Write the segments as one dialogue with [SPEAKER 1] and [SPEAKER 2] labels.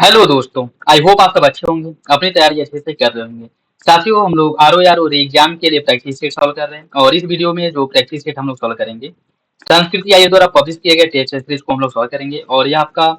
[SPEAKER 1] Hello दोस्तों। I hope आप सब अच्छे होंगे, अपनी तैयारी अच्छे से कर रहे होंगे। साथियों, हम लोग आर ओ एग्जाम के लिए प्रैक्टिस सेट सॉल्व कर रहे हैं और इस वीडियो में जो प्रैक्टिस सेट हम लोग सॉल्व करेंगे, संस्कृत आयोग द्वारा पब्लिश किए गए टेस्ट सीरीज को हम लोग सॉल्व करेंगे। और यह आपका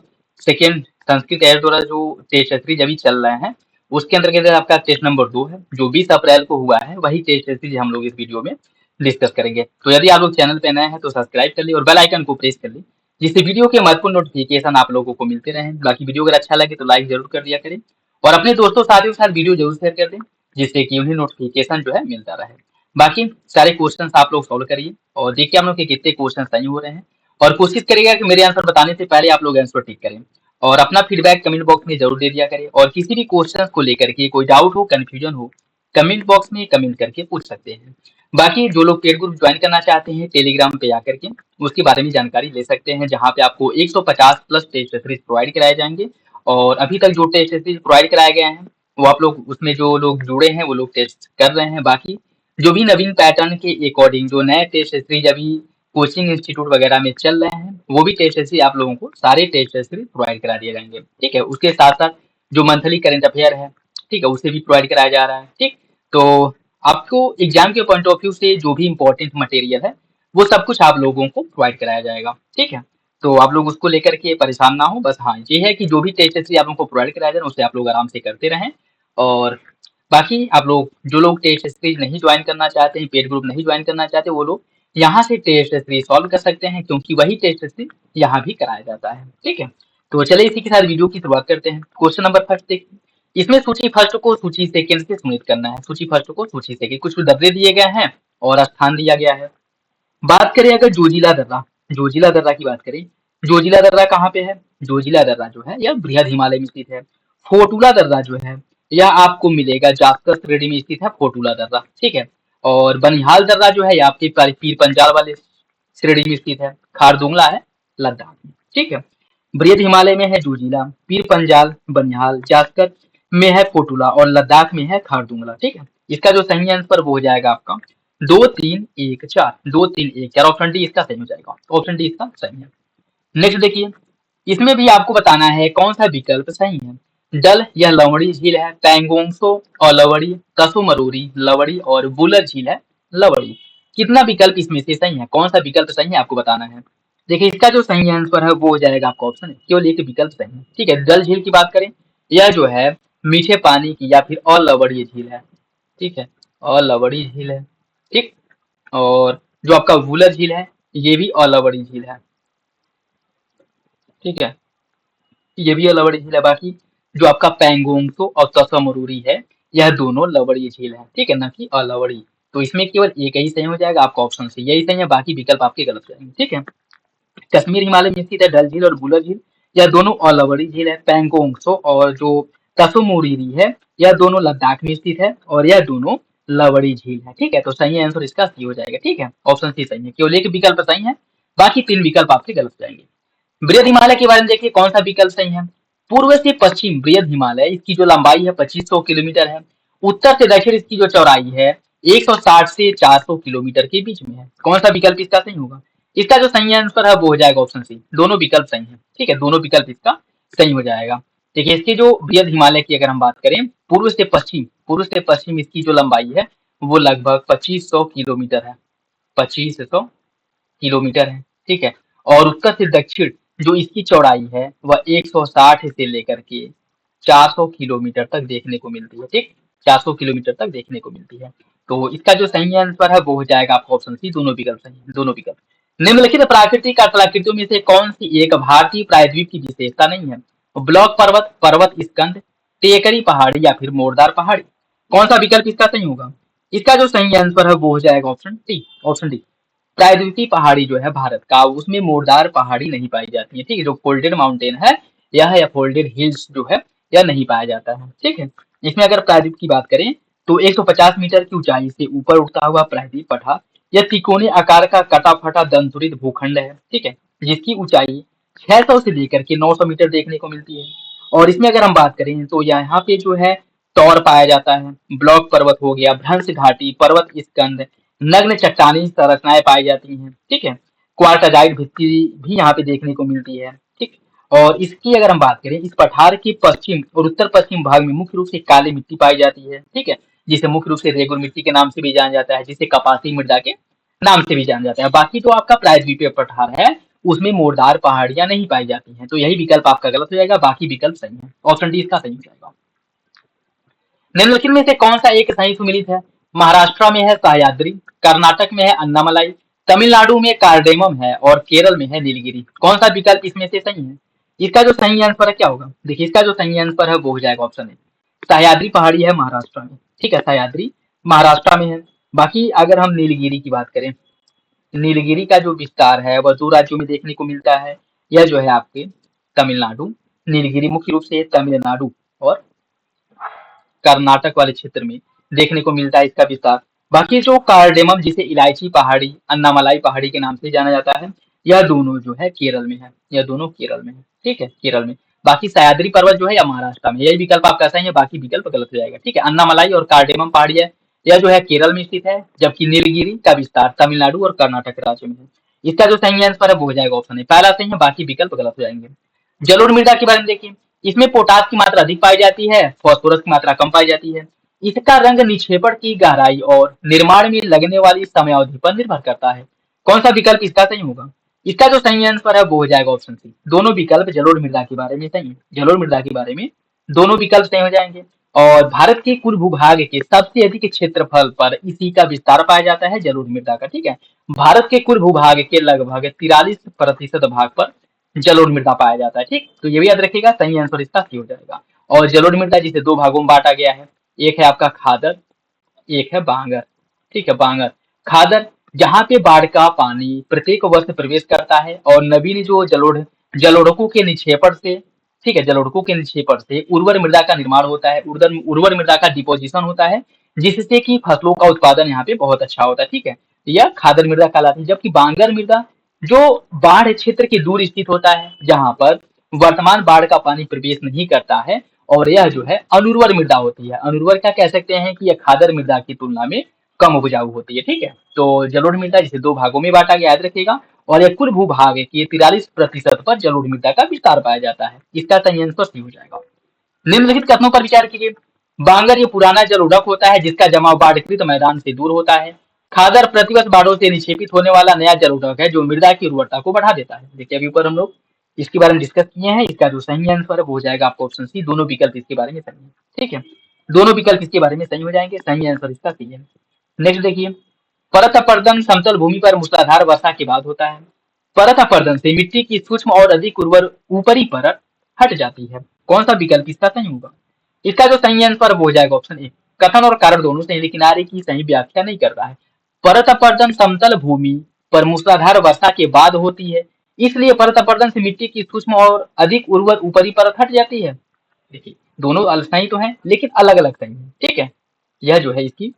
[SPEAKER 1] सेकेंड संस्कृत आयोग द्वारा जो टेस्ट सीरीज अभी चल रहे हैं उसके अंतर्गत आपका टेस्ट नंबर 2 है, जो 20 अप्रैल को हुआ है। वही टेस्ट सीरीज हम लोग इस वीडियो में डिस्कस करेंगे। तो यदि आप लोग चैनल पे नए हैं तो सब्सक्राइब कर ली और बेल आइकन को प्रेस कर ली, जिससे वीडियो के महत्वपूर्ण नोटिफिकेशन आप लोगों को मिलते रहें। बाकी वीडियो अगर अच्छा लगे तो लाइक जरूर कर दिया करें और अपने दोस्तों साथियों के साथ वीडियो जरूर शेयर कर दें, जिससे कि उन्हें नोटिफिकेशन जो है मिलता रहे। बाकी सारे क्वेश्चंस आप लोग सॉल्व करिए और देखिए आप लोग के कितने क्वेश्चन सही हो रहे हैं। और कोशिश करिएगा कि मेरे आंसर बताने से पहले आप लोग आंसर टिक करें और अपना फीडबैक कमेंट बॉक्स में जरूर दे दिया करें। और किसी भी क्वेश्चन को लेकर के कोई डाउट हो, कंफ्यूजन हो, कमेंट बॉक्स में कमेंट करके पूछ सकते हैं। बाकी जो लोग पेड ग्रुप ज्वाइन करना चाहते हैं टेलीग्राम पे आकर के उसके बारे में जानकारी ले सकते हैं, जहाँ पे आपको 150 प्लस टेस्ट सीरीज प्रोवाइड कराए जाएंगे। और अभी तक जो टेस्ट सीरीज प्रोवाइड कराए गए हैं वो आप लोग उसमें जो लोग जुड़े हैं वो लोग टेस्ट कर रहे हैं। बाकी जो भी नवीन पैटर्न के अकॉर्डिंग जो नए टेस्ट सीरीज अभी कोचिंग इंस्टीट्यूट वगैरह में चल रहे हैं वो भी टेस्ट सीरीज आप लोगों को सारे टेस्ट सीरीज प्रोवाइड करा दिए जाएंगे। ठीक है, उसके साथ साथ जो मंथली करेंट अफेयर है, ठीक है, उसे भी प्रोवाइड कराया जा रहा है। ठीक, तो आपको एग्जाम के पॉइंट ऑफ व्यू से जो भी इंपॉर्टेंट मटेरियल है वो सब कुछ आप लोगों को प्रोवाइड कराया जाएगा। ठीक है, तो आप लोग उसको लेकर के परेशान ना हो। बस हाँ, ये है कि जो भी टेस्ट सीरीज आप लोगों को प्रोवाइड कराया जाए उसे आप लोग आराम से करते रहें। और बाकी आप लोग जो लोग टेस्ट सीरीज नहीं ज्वाइन करना चाहते हैं, पेड ग्रुप नहीं ज्वाइन करना चाहते, वो लोग यहाँ से टेस्ट सीरीज सॉल्व कर सकते हैं, क्योंकि वही टेस्ट सीरीज यहाँ भी कराया जाता है। ठीक है, तो चलिए इसी के साथ वीडियो की शुरुआत करते हैं। क्वेश्चन नंबर फर्स्ट देखिए। इसमें सूची फर्स्ट को सूची सेकंड से सुनित करना है। सूची फर्स्ट को सूची सेकंड, कुछ डबरे दिए गए हैं और स्थान दिया गया है। बात करें अगर जोजिला दर्रा, जोजिला दर्रा की बात करें, जोजिला दर्रा कहाँ पे है? जोजिला दर्रा जो है यह बृहद हिमालय में स्थित है। फोटुला दर्रा जो है यह आपको मिलेगा जास्कर श्रेणी में स्थित है, फोटुला दर्रा। ठीक है, और बनिहाल दर्रा जो है ये आपके पीर पंजाल वाले श्रेणी में स्थित है। खारदुंगला है लद्दाख में। ठीक है, बृहद हिमालय में है जोजिला, पीर पंजाल, बनिहाल, जास्कर में है फोटुला और लद्दाख में है खारदुंगला। ठीक है, इसका जो सही आंसर वो हो जाएगा आपका 2 3 1 4, 2 3 1 4। ऑप्शन डी इसका सही हो जाएगा, ऑप्शन डी इसका सही है। नेक्स्ट देखिए, इसमें भी आपको बताना है कौन सा विकल्प सही है। डल यह लवड़ी झील है, पैंगोंगसो और लवड़ी, कसो मरोरी लवड़ी और बुलर झील है लवड़ी। कितना विकल्प इसमें से सही है, कौन सा विकल्प सही है आपको बताना है। देखिए इसका जो सही आंसर है वो हो जाएगा आपका ऑप्शन, केवल एक विकल्प सही है। ठीक है, डल झील की बात करें, यह जो है मीठे पानी की या फिर अलवड़ीय झील है। ठीक है, अलवड़ी झील है। ठीक, और जो आपका वुलर झील है ये भी अलावड़ी झील है। ठीक है, ये भी अलावड़ी झील है। बाकी जो आपका पैंगोंगसो और तसमरुरी है यह दोनों लवड़ी झील है। ठीक है, ना कि अलावड़ी। तो इसमें केवल एक ही सही हो जाएगा, आपका ऑप्शन से यही सही है, बाकी विकल्प आपके गलत जाएंगे। ठीक है, कश्मीर हिमालय में स्थित है डल झील और बुलर झील, यह दोनों अलावड़ी झील है। पैंगोंगसो और जो तसुमुरीरी है यह दोनों लद्दाख में स्थित है और यह दोनों लवड़ी झील है। ठीक है, तो सही आंसर इसका सी हो जाएगा। ठीक है, ऑप्शन सी सही है, केवल एक विकल्प सही है, बाकी तीन विकल्प आपके गलत जाएंगे। बृहद हिमालय के बारे में देखिए कौन सा विकल्प सही है। पूर्व से पश्चिम बृहद हिमालय, इसकी जो लंबाई है 2500 किलोमीटर है। उत्तर से दक्षिण इसकी जो चौड़ाई है 160 से 400 किलोमीटर के बीच में है। कौन सा विकल्प इसका सही होगा? इसका जो सही आंसर है वो हो जाएगा ऑप्शन सी, दोनों विकल्प सही है। ठीक है, दोनों विकल्प इसका सही हो जाएगा। देखिए इसके जो बृहद हिमालय की अगर हम बात करें, पूर्व से पश्चिम इसकी जो लंबाई है वो लगभग 2500 किलोमीटर है, 2500 किलोमीटर है। ठीक है, और उत्तर से दक्षिण जो इसकी चौड़ाई है वह 160 से लेकर के 400 किलोमीटर तक देखने को मिलती है। ठीक, 400 किलोमीटर तक देखने को मिलती है। तो इसका जो सही आंसर है वो हो जाएगा आपका ऑप्शन सी, दोनों विकल्प सही है, दोनों विकल्प। निम्नलिखित प्राकृतिक कलाकृतियों में से कौन सी एक भारतीय प्रायद्वीप की विशेषता नहीं है? ब्लॉक पर्वत, पर्वत स्कंद, टेकरी पहाड़ी या फिर मोरदार पहाड़ी। कौन सा विकल्प इसका सही होगा? इसका जो सही आंसर है वो हो जाएगा ऑप्शन डी, ऑप्शन डी। प्रायद्वीपीय पहाड़ी जो है भारत का, उसमें मोरदार पहाड़ी नहीं पाई जाती है। ठीक है, जो फोल्डेड माउंटेन है यह या फोल्डेड हिल्स जो है यह नहीं पाया जाता है। ठीक है, इसमें अगर प्रायद्वीप की बात करें तो 150 मीटर की ऊंचाई से ऊपर उठता हुआ प्रायद्वीप पठार यह त्रिकोणीय आकार का कटा फटा दंतुरित भूखंड है। ठीक है, जिसकी ऊंचाई 600 से लेकर के 900 मीटर देखने को मिलती है। और इसमें अगर हम बात करें तो यहाँ पे जो है तौर पाया जाता है, ब्लॉक पर्वत हो गया, भ्रंश घाटी, पर्वत स्कंद, नग्न चट्टानी संरचनाएं पाई जाती हैं। ठीक है, क्वार्टाजाइट भित्ति भी यहाँ पे देखने को मिलती है। ठीक, और इसकी अगर हम बात करें, इस पठार के पश्चिम और उत्तर पश्चिम भाग में मुख्य रूप से काली मिट्टी पाई जाती है, ठीक है, जिसे मुख्य रूप से रेगुर मिट्टी के नाम से भी जाना जाता है, जिसे कपासी मृदा के नाम से भी जाना जाता है। बाकी जो आपका प्रायद्वीपीय पठार है उसमें मोरदार पहाड़ियां नहीं पाई जाती हैं, तो यही विकल्प आपका गलत हो जाएगा, बाकी विकल्प सही है। ऑप्शन डी इसका सही हो जाएगा। निम्नलिखित में से कौन सा एक सही सुमेलित है? महाराष्ट्र में है सह्याद्री, कर्नाटक में है अन्नामलाई, तमिलनाडु में कार्डेमम है और केरल में है नीलगिरी। कौन सा विकल्प इसमें से सही है? इसका जो सही आंसर है क्या होगा? देखिए, इसका जो सही आंसर है वो हो जाएगा ऑप्शन ए, सह्याद्री पहाड़ी है महाराष्ट्र में, ठीक है, सह्याद्री महाराष्ट्र में है। बाकी अगर हम नीलगिरी की बात करें, नीलगिरी का जो विस्तार है वह दो राज्यों में देखने को मिलता है, यह जो है आपके तमिलनाडु, नीलगिरी मुख्य रूप से तमिलनाडु और कर्नाटक वाले क्षेत्र में देखने को मिलता है इसका विस्तार। बाकी जो कार्डेमम, जिसे इलायची पहाड़ी, अन्नामलाई पहाड़ी के नाम से जाना जाता है, यह दोनों जो है केरल में है, यह दोनों केरल में है, ठीक है, केरल में। बाकी सह्याद्री पर्वत जो है या महाराष्ट्र में, यही विकल्प आपका सही है, बाकी विकल्प गलत हो जाएगा, ठीक है। अन्नामलाई और कार्डेमम पहाड़ी है, यह जो है केरल में स्थित है, जबकि नीलगिरी का विस्तार तमिलनाडु और कर्नाटक राज्य में है। इसका जो सही आंसर है वो हो जाएगा ऑप्शन ए, पहला सही है, बाकी विकल्प गलत हो जाएंगे। जलोढ़ मृदा के बारे में देखिए, इसमें पोटास की मात्रा अधिक पाई जाती है, फास्फोरस की मात्रा कम पाई जाती है। इसका रंग निक्षेपण की गहराई और निर्माण में लगने वाली समयावधि पर निर्भर करता है। कौन सा विकल्प इसका सही होगा? इसका जो सही आंसर है वो हो जाएगा ऑप्शन सी, दोनों विकल्प जलोढ़ मृदा के बारे में सही है, जलोढ़ मृदा के बारे में दोनों विकल्प सही हो जाएंगे। और भारत के कुल भूभाग के सबसे अधिक क्षेत्रफल पर इसी का विस्तार पाया जाता है, जलोढ़ मृदा का, ठीक है। भारत के कुल भूभाग के लगभग 43% भाग पर जलोढ़ मृदा पाया जाता है, ठीक। तो ये भी याद रखिएगा, सही आंसर इसका सी हो जाएगा। और जलोढ़ मृदा जिसे दो भागों में बांटा गया है, एक है आपका खादर, एक है बांगर, ठीक है, बांगर। खादर जहाँ पे बाढ़ का पानी प्रत्येक वर्ष प्रवेश करता है और नवीन जो जलोढ़कों के निक्षेपण से, ठीक है, जलोढ़कों के निक्षेपण से उर्वर मृदा का निर्माण होता है, उर्वर मृदा का डिपोजिशन होता है, जिससे कि फसलों का उत्पादन यहाँ पे बहुत अच्छा होता है, ठीक है। यह खादर मृदा कहलाती है। जबकि बांगर मृदा जो बाढ़ क्षेत्र के दूर स्थित होता है, जहाँ पर वर्तमान बाढ़ का पानी प्रवेश नहीं करता है, और यह जो है अनुर्वर मृदा होती है। अनुर्वर क्या कह सकते हैं कि यह खादर मृदा की तुलना में कम उपजाऊ होती है, ठीक है। तो जलोढ़ मृदा जिसे दो भागों में बांटा गया, याद रखिएगा। और यह कुल भूभाग के 43% पर जलोढ़ मृदा का विस्तार पाया जाता है। इसका सही आंसर सी हो जाएगा। निम्नलिखित कथनों पर विचार कीजिए। बांगर ये पुराना जलोढ़क होता है जिसका जमाव बाढ़कृत मैदान से दूर होता है। खादर प्रतिवर्ष बाढ़ों से निक्षेपित होने वाला नया जलोढ़क है जो मृदा की उर्वरता को बढ़ा देता है। देखिए, अभी ऊपर हम लोग इसके बारे में डिस्कस किए हैं। इसका जो सही आंसर है वो हो जाएगा आपका ऑप्शन सी, दोनों विकल्प इसके बारे में सही है, ठीक है, दोनों विकल्प इसके बारे में सही हो जाएंगे, सही आंसर इसका सी है। नेक्स्ट देखिए, परत अपरदन समतल भूमि पर मूसलाधार वर्षा के बाद होता है। परत अपरदन से मिट्टी की सूक्ष्म और अधिक उर्वर ऊपरी परत हट जाती है। कौन सा विकल्प इसका सही होगा? इसका जो सही आंसर वो हो जाएगा ऑप्शन ए। कथन और कारण दोनों सही, लेकिन आगे की सही व्याख्या नहीं कर रहा है। परत अपरदन समतल भूमि पर मूसलाधार वर्षा के बाद होती है, इसलिए परत अपरदन से मिट्टी की सूक्ष्म और अधिक उर्वर ऊपरी परत हट जाती है। देखिए, दोनों सही तो हैं, लेकिन अलग अलग सही है, ठीक है। यह जो है इसकी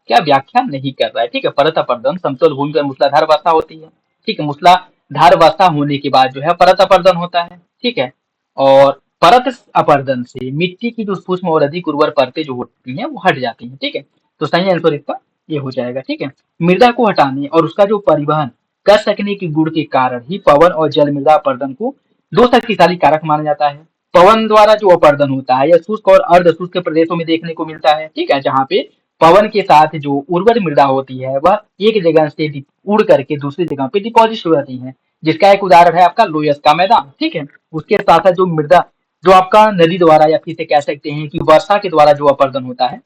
[SPEAKER 1] क्या व्याख्या नहीं कर रहा है, ठीक है। परत अपरदन समतल भूमि पर मूसलाधार वर्षा होती है, ठीक है, मूसलाधार वर्षा होने के बाद जो है परत अपरदन होता है, ठीक है। और परत अपरदन से मिट्टी की जो सूक्ष्म और अधिक उर्वर परतें जो होती हैं वो हट जाती हैं, ठीक है। तो सही आंसर इसका ये हो जाएगा, ठीक है। मृदा को हटाने और उसका जो परिवहन कर सकने की गुण के कारण ही पवन और जल मृदा अपरदन को दो शक्तिशाली कारक माना जाता है। पवन द्वारा जो अपरदन होता है यह शुष्क और अर्ध शुष्क प्रदेशों में देखने को मिलता है, ठीक है, जहाँ पे पवन के साथ जो उर्वर मृदा होती है वह एक जगह से उड़ करके दूसरी जगह पे डिपॉजिट हो जाती है, जिसका एक उदाहरण है आपका लोयस का मैदान, ठीक है। उसके साथ साथ जो मृदा जो आपका नदी द्वारा या फिर से कह सकते हैं कि वर्षा के द्वारा जो अपरदन होता है,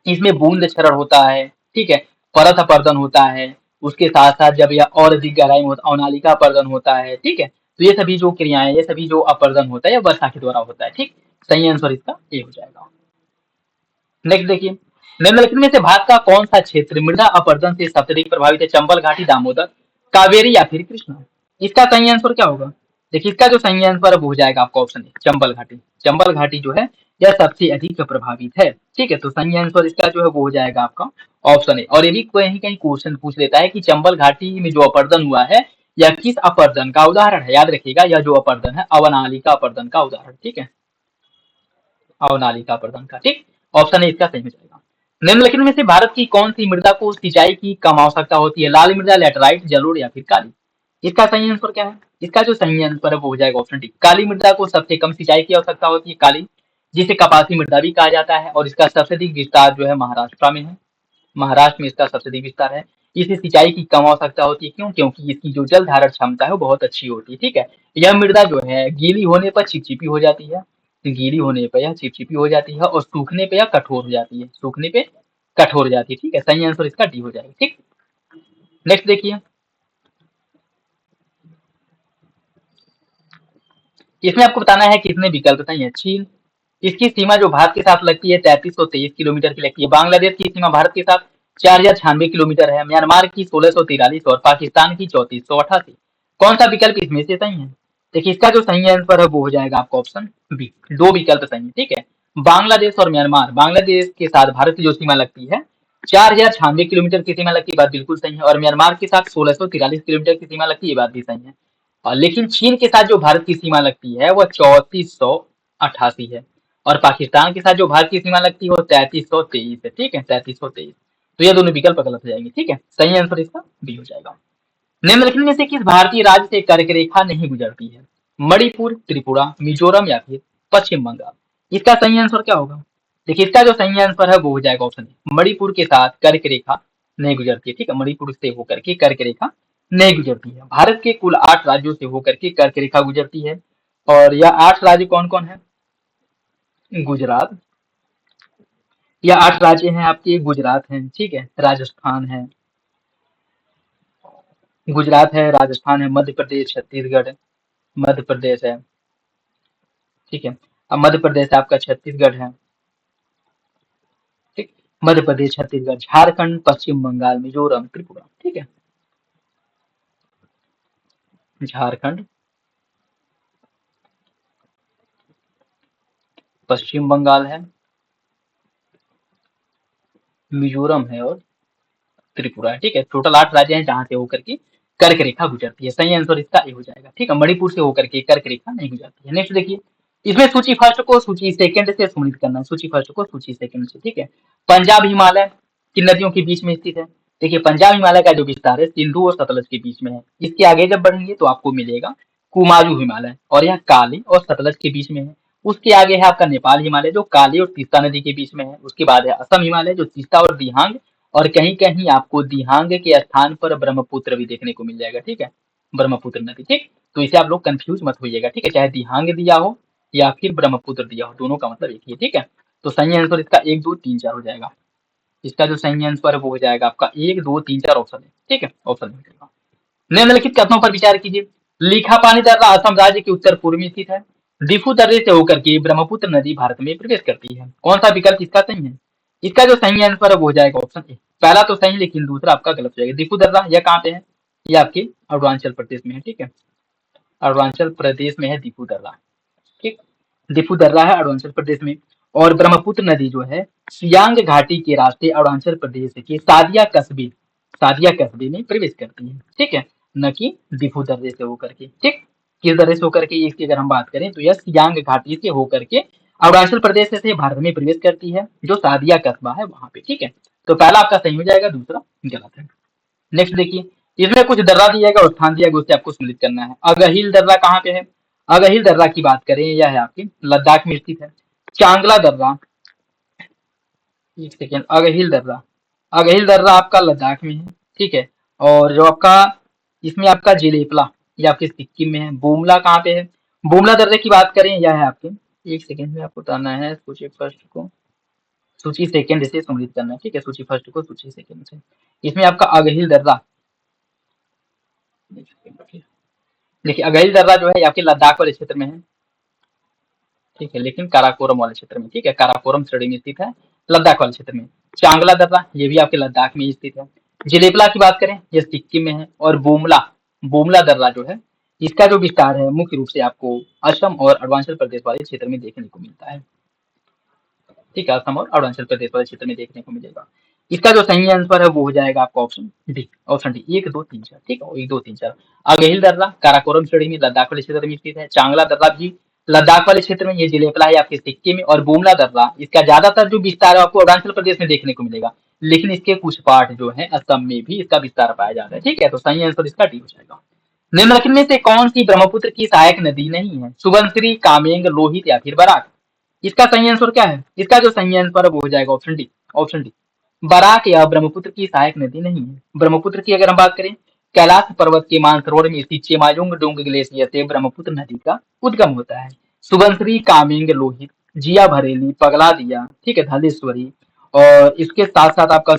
[SPEAKER 1] इसमें बूंद क्षरण होता है, ठीक है, परत अपरदन होता है। उसके साथ साथ जब यह और अधिक गहराई में होता अवनालिका अपरदन होता है, ठीक है। तो ये सभी जो क्रियाएं, ये सभी जो अपरदन होता है यह वर्षा के द्वारा होता है, ठीक। सही आंसर इसका ए हो जाएगा। नेक्स्ट देखिए, निम्नलिखित में से भारत का कौन सा क्षेत्र मृदा अपरदन से सबसे अधिक प्रभावित है? चंबल घाटी, दामोदर, कावेरी या फिर कृष्णा? इसका सही आंसर क्या होगा? देखिए, इसका जो सही आंसर है वो हो जाएगा आपका ऑप्शन ए, चंबल घाटी। चंबल घाटी जो है यह सबसे अधिक प्रभावित है, ठीक है। तो सही आंसर इसका जो है वो हो जाएगा आपका ऑप्शन ए। और ये भी कहीं कहीं क्वेश्चन पूछ लेता है कि चंबल घाटी में जो अपरदन हुआ है यह किस अपरदन का उदाहरण है? याद रखिएगा, यह जो अपरदन है अवनालिका अपरदन का उदाहरण, ठीक है, अवनालिका अपरदन का, ठीक। ऑप्शन ए इसका सही हो जाएगा। निम्नलिखित में से भारत की कौन सी मृदा को सिंचाई की कम आवश्यकता होती है? लाल मृदा, लेटराइट, जलोढ़ या फिर काली? इसका सही आंसर क्या है? इसका जो सही आंसर है वो हो जाएगा ऑप्शन डी। काली मृदा को सबसे कम सिंचाई की आवश्यकता होती है, काली, जिसे कपासी मृदा भी कहा जाता है, और इसका सबसे अधिक विस्तार जो है महाराष्ट्र में है। महाराष्ट्र में इसका सबसे अधिक विस्तार है। इसे सिंचाई की कम आवश्यकता होती है, क्यों? क्योंकि इसकी जो जल धारण क्षमता है वो बहुत अच्छी होती है। ठीक है, यह मृदा जो है गीली होने पर चिपचिपी हो जाती है, गीली होने पर यह चिपचिपी हो जाती है, और सूखने पे यह कठोर हो जाती है, सूखने पे कठोर हो जाती है। ठीक है, सही आंसर इसका डी हो जाएगा। ठीक, नेक्स्ट देखिए, इसमें आपको बताना है कितने विकल्प बताइए। चीन, इसकी सीमा जो भारत के साथ लगती है 3323 किलोमीटर की लगती है। बांग्लादेश की सीमा भारत के साथ 4096 किलोमीटर है। म्यांमार की 1643 और पाकिस्तान की 3488। कौन सा विकल्प इसमें से सही है? देखिए, इसका जो सही आंसर है वो हो जाएगा आपका ऑप्शन बी। दो विकल्प सही है। ठीक है, बांग्लादेश और म्यांमार, बांग्लादेश के साथ भारत की जो सीमा लगती है 4096 किलोमीटर की सीमा लगती है, बात बिल्कुल सही है। और म्यांमार के साथ 1643 किलोमीटर की सीमा लगती है, बात भी सही है। लेकिन चीन के साथ जो भारत की सीमा लगती है वह 3488 है, और पाकिस्तान के साथ जो भारत की सीमा लगती है वो 3323 है। ठीक है, 3323। तो ये दोनों विकल्प गलत हो जाएंगे। ठीक है, सही आंसर इसका बी हो जाएगा। निम्नलिखित में से किस भारतीय राज्य से कर्क रेखा नहीं गुजरती है? मणिपुर, त्रिपुरा, मिजोरम या फिर पश्चिम बंगाल। इसका सही आंसर क्या होगा? देखिए, इसका जो सही आंसर है वो हो जाएगा ऑप्शन ए। मणिपुर के साथ कर्क रेखा नहीं गुजरती है। ठीक है, मणिपुर से होकर के कर्क रेखा नहीं गुजरती है। भारत के कुल 8 राज्यों से होकर के कर्क रेखा गुजरती है, और यह 8 राज्य कौन कौन है? गुजरात, यह 8 राज्य हैं आपके, गुजरात है, ठीक है, राजस्थान है, गुजरात है, राजस्थान है, मध्य प्रदेश, छत्तीसगढ़, मध्य प्रदेश है। ठीक है, अब मध्य प्रदेश आपका छत्तीसगढ़ है। ठीक, मध्य प्रदेश, छत्तीसगढ़, झारखंड, पश्चिम बंगाल, मिजोरम, त्रिपुरा। ठीक है, झारखंड, पश्चिम बंगाल है, मिजोरम है, और त्रिपुरा है। ठीक है, टोटल 8 राज्य हैं जहां से होकर के कर्क रेखा गुजरती है। सही आंसर इसका ए हो जाएगा। ठीक है, मणिपुर से होकर के कर्क रेखा नहीं गुजरती है। नेक्स्ट देखिए, इसमें सूची फर्स्ट को सूची सेकंड से सम्मिलित करना है, सूची फर्स्ट को सूची सेकंड से। ठीक है, पंजाब हिमालय किन नदियों के बीच में स्थित है? देखिए, पंजाब हिमालय का जो विस्तार है सिंधु और सतलज के बीच में है। इसके आगे जब बढ़ेंगे तो आपको मिलेगा कुमायूं हिमालय, और यह काली और सतलज के बीच में है। उसके आगे है आपका नेपाल हिमालय जो काली और तीस्ता नदी के बीच में है। उसके बाद है असम हिमालय जो तीस्ता और दिहांग, और कहीं कहीं आपको दिहांग के स्थान पर ब्रह्मपुत्र भी देखने को मिल जाएगा। ठीक है, ब्रह्मपुत्र नदी। ठीक, तो इसे आप लोग कंफ्यूज मत होइएगा। ठीक है, चाहे दिहांग दिया हो या फिर ब्रह्मपुत्र दिया हो, दोनों का मतलब एक ही है। ठीक है, तो सही आंसर इसका 1 2 3 4 हो जाएगा। इसका जो सही आंसर है वो हो जाएगा आपका 1 2 3 4 ऑप्शन है। ठीक है, ऑप्शन हो जाएगा। निम्नलिखित कथनों पर विचार कीजिए। लिखापानी दर्रा असम राज्य के उत्तर पूर्व में स्थित है। दिफू दर्रे से होकर के ब्रह्मपुत्र नदी भारत में प्रवेश करती है। कौन सा विकल्प इसका सही है? इसका जो सही आंसर है वो हो जाएगा ऑप्शन ए। पहला तो सही, लेकिन दूसरा आपका गलत हो जाएगा। दिफू दर्रा यह कहाँ पे है? ये आपके अरुणाचल प्रदेश में है। ठीक है, अरुणाचल प्रदेश में है दिफू दर्रा। ठीक, दिफू दर्रा है अरुणाचल प्रदेश में। और ब्रह्मपुत्र नदी जो है सियांग घाटी के रास्ते अरुणाचल प्रदेश के सादिया कस्बे में प्रवेश करती है। ठीक है, न कि दिफू दर्रे से होकर के। ठीक, किस दर्रे से होकर के इसकी अगर हम बात करें तो यह सियांग घाटी से होकर के अरुणाचल प्रदेश से भारत में प्रवेश करती है, जो सादिया कस्बा है वहां पे। ठीक है, तो पहला आपका सही हो जाएगा, दूसरा गलत है। नेक्स्ट देखिए, इसमें कुछ दर्रा दिया गया और स्थान दिया गया, उससे आपको सम्मिलित करना है। अगहिल दर्रा कहाँ पे है? अगहिल दर्रा की बात करें, यह है आपके लद्दाख में स्थित है। चांगला दर्रा, एक सेकेंड, अगहिल दर्रा आपका लद्दाख में है। ठीक है, और जो आपका इसमें आपका जिलेपला, ये आपके सिक्किम में है। बोमला कहाँ पे है? बोमला दर्रे की बात करें, यह है आपके, एक सेकेंड में आपको बताना है, सूची फर्स्ट को सूची सेकेंड से सम्मिलित करना है। ठीक है, सूची फर्स्ट को सूची सेकेंड से। इसमें आपका अगहिल दर्रा, देखिए अगहिल दर्रा जो है आपके लद्दाख वाले क्षेत्र में है। ठीक है, लेकिन काराकोरम वाले क्षेत्र में। ठीक है, काराकोरम श्रेणी में स्थित है, लद्दाख वाले क्षेत्र में। चांगला दर्रा ये भी आपके लद्दाख में स्थित है। जिलेबला की बात करें, ये सिक्किम में है। और बोमला, बोमला दर्रा जो है इसका जो विस्तार है मुख्य रूप से आपको असम और अरुणाचल प्रदेश वाले क्षेत्र में देखने को मिलता है। ठीक है, असम और अरुणाचल प्रदेश वाले क्षेत्र में देखने को मिलेगा। इसका जो सही आंसर है वो हो जाएगा आपका ऑप्शन डी, ऑप्शन डी, 1 2 3 4। ठीक है, 1 2 3 4। अगहिल दर्रा काराकोरम श्रेणी में लद्दाख वाले क्षेत्र में स्थित है। चांगला दर्रा भी लद्दाख वाले क्षेत्र में, ये जिलेपला है आपके सिक्किम में। और बोमला दर्रा इसका ज्यादातर जो विस्तार है आपको अरुणाचल प्रदेश में देखने को मिलेगा, लेकिन इसके कुछ पार्ट जो है असम में भी इसका विस्तार पाया जाता है। ठीक है, तो सही आंसर इसका डी हो जाएगा। निम्नलिखित में से कौन सी ब्रह्मपुत्र की सहायक नदी नहीं है? सुबनसिरी, कामेंग, लोहित या फिर बराक? इसका सही आंसर क्या है? इसका जो सही आंसर है वो हो जाएगा option D. Option D, Barak या ब्रह्मपुत्र की सहायक नदी नहीं है। ब्रह्मपुत्र की अगर हम बात करें, कैलाश पर्वत के मानसरोवर में स्थित चेमायुंग डोंग ग्लेशियर से ब्रह्मपुत्र नदी का उद्गम होता है। सुबनसिरी, कामेंग, लोहित, जिया भरेली, पगला दिया, ठीक है, धलेश्वरी, और इसके साथ साथ आपका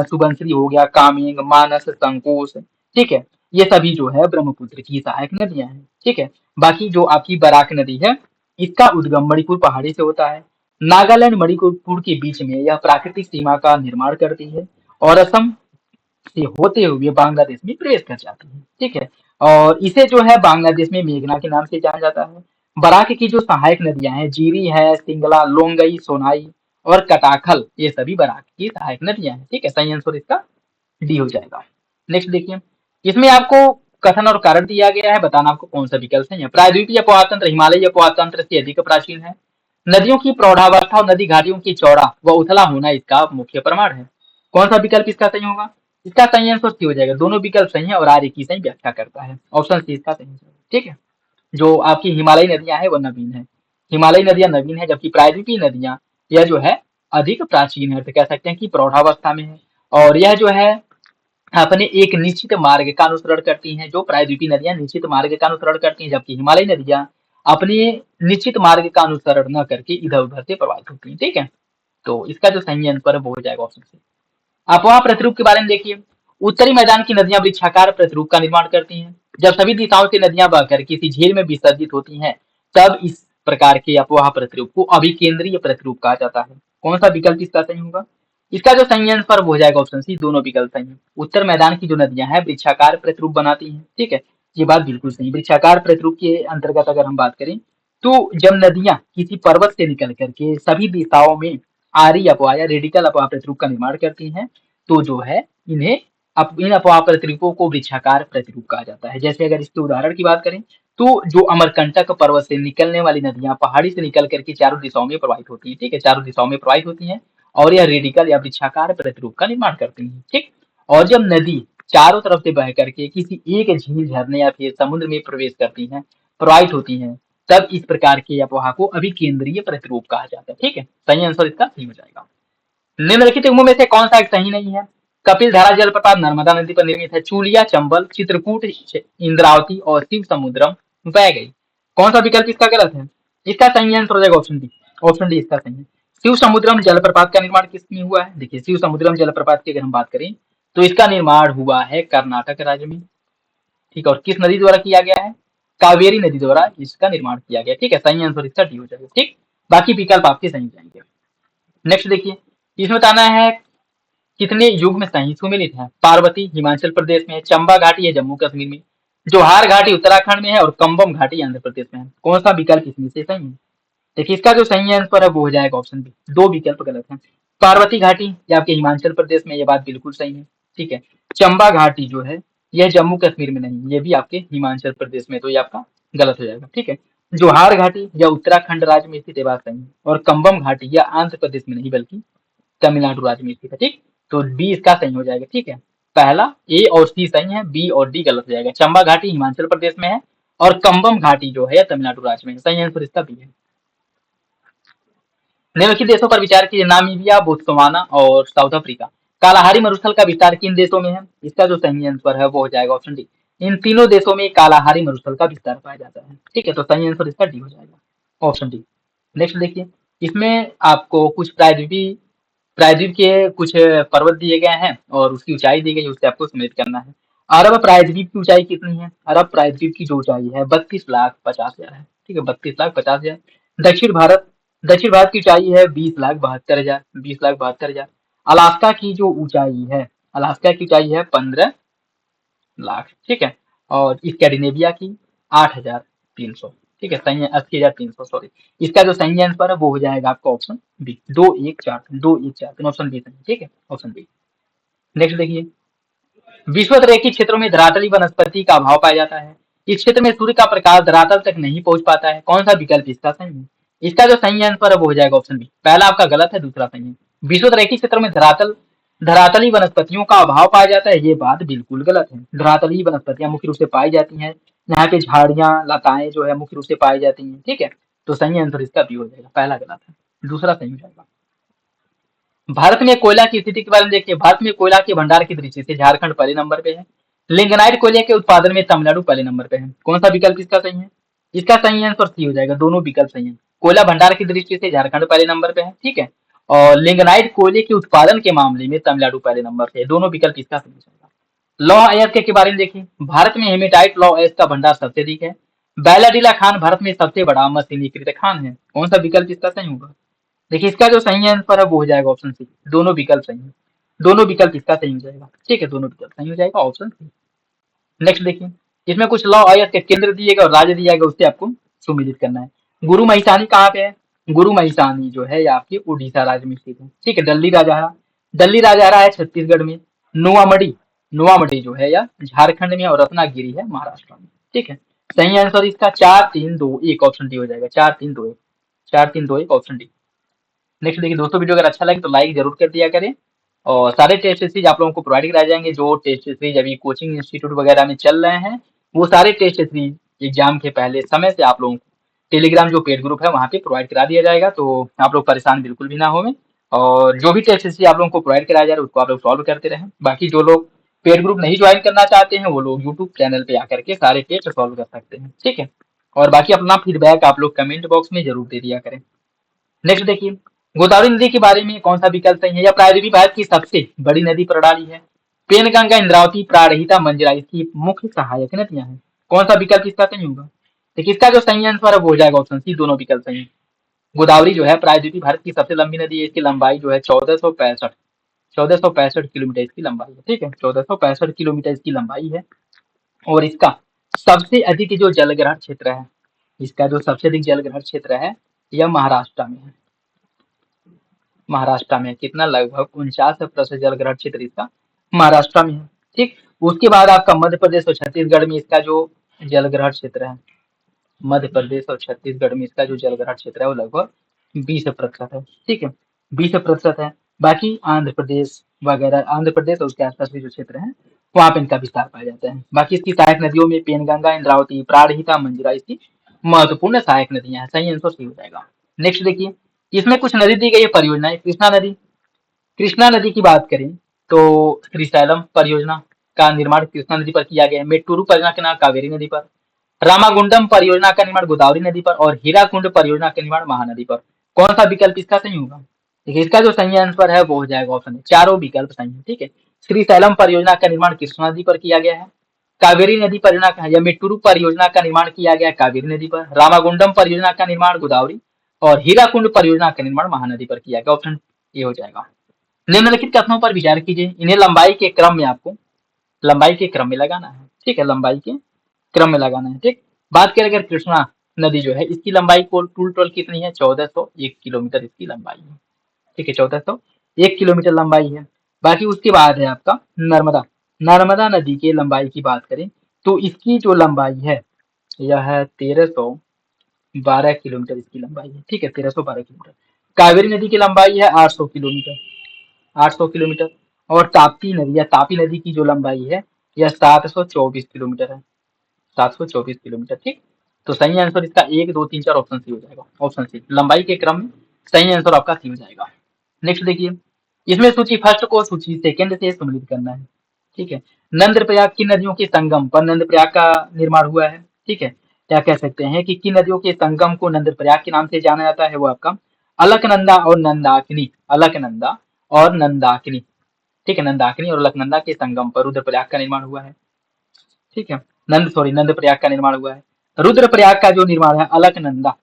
[SPEAKER 1] सुबनसिरी हो गया, कामेंग, मानस, संकोश, ठीक है, ये सभी जो है ब्रह्मपुत्र की सहायक नदियां हैं। ठीक है, बाकी जो आपकी बराक नदी है, इसका उद्गम मणिपुर पहाड़ी से होता है। नागालैंड मणिपुर के बीच में यह प्राकृतिक सीमा का निर्माण करती है और असम से होते हुए बांग्लादेश में प्रवेश कर जाती है। ठीक है, और इसे जो है बांग्लादेश में मेघना के नाम से जाना जाता है। बराक की जो सहायक नदियां हैं, जीरी है, सिंगला, लोंगई, सोनाई और कटाखल, ये सभी बराक की सहायक नदियां हैं। ठीक है, सही आंसर इसका डी हो जाएगा। नेक्स्ट देखिए, इसमें आपको कथन और कारण दिया गया है, बताना आपको कौन सा विकल्प सही है। प्रायद्वीपीय अपवातंत्र हिमालयी अपवातंत्र से अधिक प्राचीन है। नदियों की प्रौढ़ावस्था और नदी घाटियों की चौड़ा व उथला होना इसका मुख्य प्रमाण है। कौन सा विकल्प इसका सही होगा? इसका सही आंसर सी हो जाएगा। दोनों विकल्प सही है और आर्य की सही व्याख्या करता है। ऑप्शन सी इसका सही है। ठीक है, जो आपकी हिमालयी नदियां हैं वो नवीन है। हिमालयी नदियां नवीन है, जबकि प्रायद्वीपीय नदियां यह जो है अधिक प्राचीन है, तो कह सकते हैं कि प्रौढ़ावस्था में है। और यह जो है अपने एक निश्चित मार्ग का अनुसरण करती हैं। जो प्रायद्वीपीय नदियां निश्चित मार्ग का अनुसरण करती हैं, जबकि हिमालयी नदियां अपने निश्चित मार्ग का अनुसरण न करके इधर उधर से प्रवाहित होती हैं। ठीक है, तो इसका जो सही आंसर है वो हो जाएगा ऑप्शन सी। अफवाह प्रतिरूप के बारे में देखिए, उत्तरी मैदान की नदियां वृक्षाकार प्रतिरूप का निर्माण करती हैं। जब सभी दिशाओं से नदियां बहकर किसी झील में विसर्जित होती हैं, तब इस प्रकार के अफवाह प्रतिरूप को अभिकेंद्रीय प्रतिरूप कहा जाता है। कौन सा विकल्प इसका सही होगा? इसका जो सही आंसर हो जाएगा ऑप्शन सी, दोनों विकल्प सही है। उत्तर मैदान की जो नदियां हैं वृक्षाकार प्रतिरूप बनाती हैं। ठीक है, ये बात बिल्कुल सही। वृक्षाकार प्रतिरूप के अंतर्गत अगर हम बात करें, तो जब नदियां किसी पर्वत से निकल करके सभी दिशाओं में आरी अफवाह या रेडिकल अफवाह प्रतिरूप का निर्माण करती हैं, तो जो है इन्हें इन अफवाह प्रतिरूपों को वृक्षाकार प्रतिरूप कहा जाता है। जैसे अगर इसके उदाहरण की बात करें, तो जो अमरकंटक पर्वत से निकलने वाली नदियां पहाड़ी से निकल करके चारों दिशाओं में प्रवाहित होती हैं। ठीक है, चारों दिशाओं में प्रवाहित होती हैं और यह रेडिकल या वृक्षाकार प्रतिरूप का निर्माण करती हैं। ठीक, और जब नदी चारों तरफ से बह करके किसी एक झील, झरने या फिर समुद्र में प्रवेश करती हैं, प्रवाहित होती हैं, तब इस प्रकार के अफवाह को अभिकेंद्रीय प्रतिरूप कहा जाता है। ठीक है, सही आंसर इसका सही हो जाएगा। निम्नलिखित में से कौन सा एक सही नहीं है? कपिल धारा जलप्रपात नर्मदा नदी पर निर्मित है। चूलिया, चंबल, चित्रकूट, इंद्रावती और शिव समुद्रम बह गई। कौन सा विकल्प इसका गलत है? इसका सही आंसर हो जाएगा ऑप्शन डी। ऑप्शन डी इसका सही है। शिव समुद्रम जलप्रपात का निर्माण किसमें हुआ है? देखिए, शिव समुद्रम जलप्रपात की अगर हम बात करें, तो इसका निर्माण हुआ है कर्नाटक राज्य में। ठीक है, और किस नदी द्वारा किया गया है? कावेरी नदी द्वारा इसका निर्माण किया गया। ठीक है, सही आंसर इसका डी हो जाएगा। ठीक, बाकी विकल्प आपके सही जाएंगे। नेक्स्ट देखिए, इसमें बताना है कितने युग में सही सुमेलित है। पार्वती हिमाचल प्रदेश में है, चंबा घाटी है जम्मू कश्मीर में, जोहार घाटी उत्तराखंड में है और कंबम घाटी आंध्र प्रदेश में है। कौन सा विकल्प इसमें से सही है? देखिए, इसका जो सही आंसर है वो हो जाएगा ऑप्शन बी। दो विकल्प गलत है। पार्वती घाटी ये आपके हिमाचल प्रदेश में, ये बात बिल्कुल सही है। ठीक है, चंबा घाटी जो है यह जम्मू कश्मीर में नहीं, ये भी आपके हिमाचल प्रदेश में, तो ये आपका गलत हो जाएगा। ठीक है, जोहार घाटी या उत्तराखंड राज्य में स्थित, ये बात सही है। और कंबम घाटी या आंध्र प्रदेश में नहीं बल्कि तमिलनाडु राज्य में स्थित है। ठीक, तो बी इसका सही हो जाएगा। ठीक है, पहला ए और सी सही है, बी और डी गलत हो जाएगा। चंबा घाटी हिमाचल प्रदेश में है और कंबम घाटी जो है तमिलनाडु राज्य में है। सही आंसर इसका बी है। निम्नलिखित देशों पर विचार कीजिए। नामीबिया, बोत्सवाना और साउथ अफ्रीका। कालाहारी मरुस्थल का विस्तार किन देशों में है? इसका जो सही आंसर है वो हो जाएगा ऑप्शन डी। इन तीनों देशों में कालाहारी मरुस्थल का विस्तार पाया जाता है। ठीक है, तो सही आंसर इसका डी हो जाएगा, ऑप्शन डी। नेक्स्ट देखिए, इसमें आपको कुछ प्रायद्वीप के कुछ पर्वत दिए गए हैं और उसकी ऊंचाई दी गई है, उससे आपको सम्मिलित करना है। अरब प्रायद्वीप की ऊंचाई कितनी है? अरब प्रायद्वीप की जो ऊंचाई है 32,50,000 है। ठीक है, 32,50,000। दक्षिण भारत दक्षिण भारत की ऊंचाई है 20,72,000, 20,72,000। अलास्का की जो ऊंचाई है, अलास्का की ऊंचाई है 15,00,000। ठीक है, और स्कैंडिनेविया की 8,300। ठीक है, सही है, 80,300, सॉरी। इसका जो सही आंसर है वो हो जाएगा आपका ऑप्शन बी, 214 ऑप्शन बी सही। ठीक है, ऑप्शन बी। नेक्स्ट देखिए, विषुवत-रेखीय क्षेत्रों में धरातली वनस्पति का अभाव पाया जाता है। इस क्षेत्र में सूर्य का प्रकाश धरातल तक नहीं पहुंच पाता है। कौन सा विकल्प इसका सही है? इसका जो सही आंसर है वो हो जाएगा ऑप्शन बी। पहला आपका गलत है, दूसरा सही है। विषुवत-रेखीय क्षेत्र में धरातल धरातली वनस्पतियों का अभाव पाया जाता है, ये बात बिल्कुल गलत है। धरातली वनस्पतियां मुख्य रूप से पाई जाती हैं, यहाँ पे झाड़ियां लताएं जो है मुख्य रूप से पाई जाती हैं। ठीक है, तो सही आंसर इसका बी हो जाएगा, पहला गलत है, दूसरा सही हो जाएगा। भारत में कोयला की स्थिति के बारे में देखिए, भारत में कोयला के भंडार की दृष्टि से झारखंड पहले नंबर पे है। लिंगनाइट कोयले के उत्पादन में तमिलनाडु पहले नंबर पे है। कौन सा विकल्प इसका सही है? इसका सही आंसर सी हो जाएगा, दोनों विकल्प सही है। कोयला भंडार की दृष्टि से झारखंड पहले नंबर पे है, ठीक है, और लिंगनाइट कोयले के उत्पादन के मामले में तमिलनाडु पहले नंबर पे है। दोनों विकल्प इसका सही हो जाएगा। लौह अयस्क के बारे में देखिए, भारत में हेमेटाइट लौह अयस्क का भंडार सबसे अधिक है। बैलाडीला खान भारत में सबसे बड़ा मशीनीकृत खान है। कौन सा विकल्प इसका सही होगा? देखिए, इसका जो सही आंसर है वो हो जाएगा ऑप्शन सी, दोनों विकल्प सही है। दोनों विकल्प इसका सही हो जाएगा, ठीक है, दोनों विकल्प सही हो जाएगा, ऑप्शन सी। नेक्स्ट देखिए, इसमें कुछ लौह अयस्क के केंद्र दिए गए और राज्य दिया गया, उससे आपको सुमेलित करना है। गुरु महिसानी कहाँ पे है? गुरु महिसानी जो है ये आपके उड़ीसा राज्य में स्थित है, ठीक है। दल्ली राजहरा है छत्तीसगढ़ में। नुआमडी नुआमडी जो है या झारखंड में, और रत्नागिरी है महाराष्ट्र में, ठीक है। सही आंसर इसका 4-3-2-1 ऑप्शन डी हो जाएगा, 4-3-2-1, 4-3-2-1 ऑप्शन डी। नेक्स्ट देखिए दोस्तों, वीडियो अगर अच्छा लगे तो लाइक जरूर कर दिया करें, और सारे टेस्ट सीरीज आप लोगों को प्रोवाइड कराए जाएंगे। जो टेस्ट सीरीज अभी कोचिंग इंस्टीट्यूट वगैरह में चल रहे हैं, वो सारे टेस्ट सीरीज एग्जाम के पहले समय से आप लोगों को टेलीग्राम जो पेड ग्रुप है वहाँ पे प्रोवाइड करा दिया जाएगा, तो आप लोग परेशान बिल्कुल भी ना होवे। और जो भी टेस्ट सीरीज आप लोगों को प्रोवाइड कराया जा रहा है उसको आप लोग सॉल्व करते रहें। बाकी जो लोग पेड ग्रुप नहीं ज्वाइन करना चाहते हैं वो लोग यूट्यूब चैनल पे आकर के सारे टेस्ट सॉल्व कर सकते हैं, ठीक है। और बाकी अपना फीडबैक आप लोग कमेंट बॉक्स में जरूर दे दिया करें। नेक्स्ट देखिए, गोदावरी नदी के बारे में कौन सा विकल्प सही है? या प्रायद्वीपीय भारत की सबसे बड़ी नदी प्रणाली है। पेनगंगा, इंद्रावती, प्राणहिता, मंजरा इसकी मुख्य सहायक नदियां हैं। कौन सा विकल्प इसका सही होगा? देखिए, इसका जो सही आंसर है वो हो जाएगा ऑप्शन सी, दोनों विकल्प सही है। गोदावरी जो है प्रायद्वीपीय भारत की सबसे लंबी नदी है। इसकी लंबाई जो है 1465 किलोमीटर इसकी लंबाई है, ठीक है, 1465 किलोमीटर इसकी लंबाई है। और इसका सबसे अधिक जो जलग्रहण क्षेत्र है, इसका जो सबसे अधिक जलग्रहण क्षेत्र है यह महाराष्ट्र में है। महाराष्ट्र में कितना, लगभग 49% जलग्रहण क्षेत्र इसका महाराष्ट्र में है, ठीक। उसके बाद आपका मध्य प्रदेश और छत्तीसगढ़ में इसका जो जलग्रहण क्षेत्र है, मध्य प्रदेश और छत्तीसगढ़ में इसका जो जलग्रहण क्षेत्र है वो लगभग 20% है, ठीक है, 20% है। बाकी आंध्र प्रदेश वगैरह, आंध्र प्रदेश और उसके आसपास के जो क्षेत्र है वहां पे इनका विस्तार पाया जाता है। बाकी इसकी सहायक नदियों में पेनगंगा, इंद्रावती, प्राणहिता, मंजरा इसकी महत्वपूर्ण सहायक नदियां हैं। सही आंसर सही हो जाएगा। नेक्स्ट देखिए, इसमें कुछ नदी दी गई है परियोजनाएं। कृष्णा नदी, कृष्णा नदी की बात करें तो श्रीशैलम परियोजना का निर्माण कृष्णा नदी पर किया गया है। मेट्टूरू परियोजना का निर्माण कावेरी नदी पर, रामागुंडम परियोजना का निर्माण गोदावरी नदी पर, और हीराकुंड परियोजना का निर्माण महानदी पर। कौन सा विकल्प इसका सही होगा? देखिए, इसका जो सही आंसर है वो हो जाएगा ऑप्शन, चारों विकल्प सही है, ठीक है। श्रीशैलम परियोजना का निर्माण कृष्णा नदी पर किया गया है। कावेरी नदी परियोजना का या मेट्टूरू परियोजना का निर्माण किया गया है कावेरी नदी पर। रामागुंडम परियोजना का निर्माण गोदावरी, और हीराकुंड परियोजना का निर्माण महानदी पर किया गया। ऑप्शन ए हो जाएगा। निम्नलिखित कथनों पर विचार कीजिए, इन्हें लंबाई के क्रम में आपको लंबाई के क्रम में लगाना है, ठीक है, लंबाई के क्रम में लगाना है, ठीक। बात करें अगर कृष्णा नदी जो है इसकी लंबाई को टूल टोल कितनी है, 1401 किलोमीटर इसकी लंबाई है, ठीक है, 1401 किलोमीटर लंबाई है। बाकी उसके बाद है आपका नर्मदा, नर्मदा नदी की लंबाई की बात करें तो इसकी जो लंबाई है यह है 1312 किलोमीटर इसकी लंबाई है, ठीक है, 1312 किलोमीटर। कावेरी नदी की लंबाई है 800 किलोमीटर, 800 किलोमीटर। और ताप्ती नदी या तापी नदी की जो लंबाई है यह 724 किलोमीटर है, 724 किलोमीटर, ठीक। तो सही आंसर इसका 1, 2, 3, 4 ऑप्शन सी हो जाएगा, ऑप्शन सी लंबाई के क्रम में सही आंसर आपका सी हो जाएगा। नेक्स्ट देखिए, इसमें सूची फर्स्ट को सूची सेकंड से सम्मिलित करना है, ठीक है। नंद प्रयाग की नदियों के संगम पर नंद प्रयाग का निर्माण हुआ है, ठीक है। क्या कह सकते हैं कि किन नदियों के संगम को नंद प्रयाग के नाम से जाना जाता है? वो आपका अलकनंदा और नंदाकिनी, अलकनंदा और नंदाकिनी, ठीक है, नंदाकिनी और अलकनंदा के संगम पर रुद्रप्रयाग का निर्माण हुआ है, ठीक है। नंद प्रयाग का निर्माण हुआ है। रुद्रप्रयाग का जो निर्माण है अलकनंदा,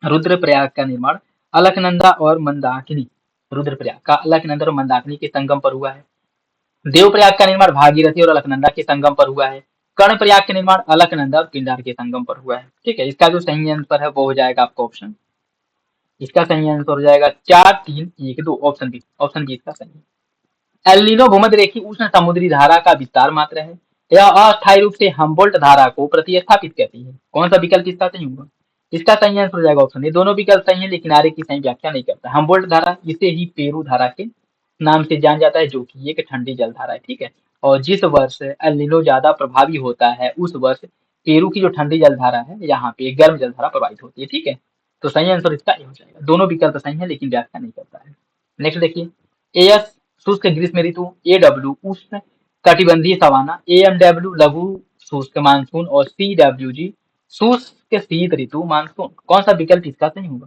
[SPEAKER 1] रुद्रप्रयाग का निर्माण अलकनंदा और मंदाकिनी, रुद्रप्रयाग का अलकनंदा और मंदाकिनी के संगम पर हुआ है। देवप्रयाग का निर्माण भागीरथी और अलकनंदा के संगम पर हुआ है। कर्णप्रयाग का निर्माण अलकनंदा और पिंडार के संगम पर हुआ है, ठीक है। इसका जो सही आंसर है वो हो जाएगा आपका ऑप्शन, इसका सही आंसर हो जाएगा 4-3-1-2 ऑप्शन बी, ऑप्शन बी इसका सही है। एल नीनो भूमध्यरेखीय उष्ण समुद्री धारा का विस्तार मात्र है। यह अस्थायी रूप से हम्बोल्ट धारा को प्रतिस्थापित करती है। कौन सा विकल्प इसका सही होगा? इसका सही आंसर हो जाएगा ऑप्शन, ये दोनों विकल्प सही है लेकिन आगे की सही व्याख्या नहीं करता। हम्बोल्ट धारा इसे ही पेरू धारा के नाम से जान जाता है, जो कि एक ठंडी जलधारा है, ठीक है। और जिस वर्ष एल नीनो ज्यादा प्रभावी होता है उस वर्ष पेरू की जो ठंडी जलधारा है यहाँ पे गर्म जलधारा प्रभावित होती है, ठीक है। तो सही आंसर इसका ए हो जाएगा। दोनों विकल्प सही है लेकिन व्याख्या नहीं करता है। नेक्स्ट देखिए, एएस शुष्क ग्रीष्म ऋतु, एडब्ल्यू उष्ण कटिबंधीय सवाना, एएमडब्ल्यू लघु शुष्क मानसून और सीडब्ल्यूजी शुष्क शीत ऋतु मानसून। कौन सा विकल्प इसका सही होगा?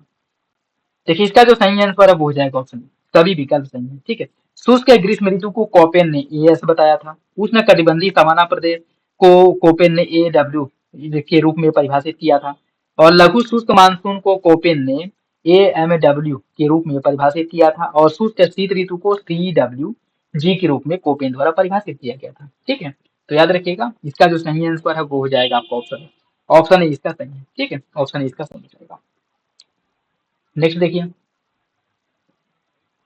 [SPEAKER 1] देखिए इसका जो सही आंसर है वो हो जाएगा ऑप्शन, सभी विकल्प सही है, ठीक है। शुष्क ग्रीष्म ऋतु को कोपेन ने एएस बताया था। उष्ण कटिबंधीय सवाना प्रदेश को कोपेन ने एडब्ल्यू के रूप में परिभाषित किया था। और लघु शुष्क मानसून को कोपेन ने एएमडब्ल्यू के रूप में परिभाषित किया था। और शुष्क शीत ऋतु को सीडब्ल्यू जी के रूप में कोपेन द्वारा परिभाषित किया गया था, ठीक है। तो याद रखिएगा इसका जो सही आंसर है वो हो जाएगा आपका ऑप्शन, ऑप्शन ए इसका सही है, ठीक है। ऑप्शन ए इसका सही हो जाएगा। नेक्स्ट देखिए,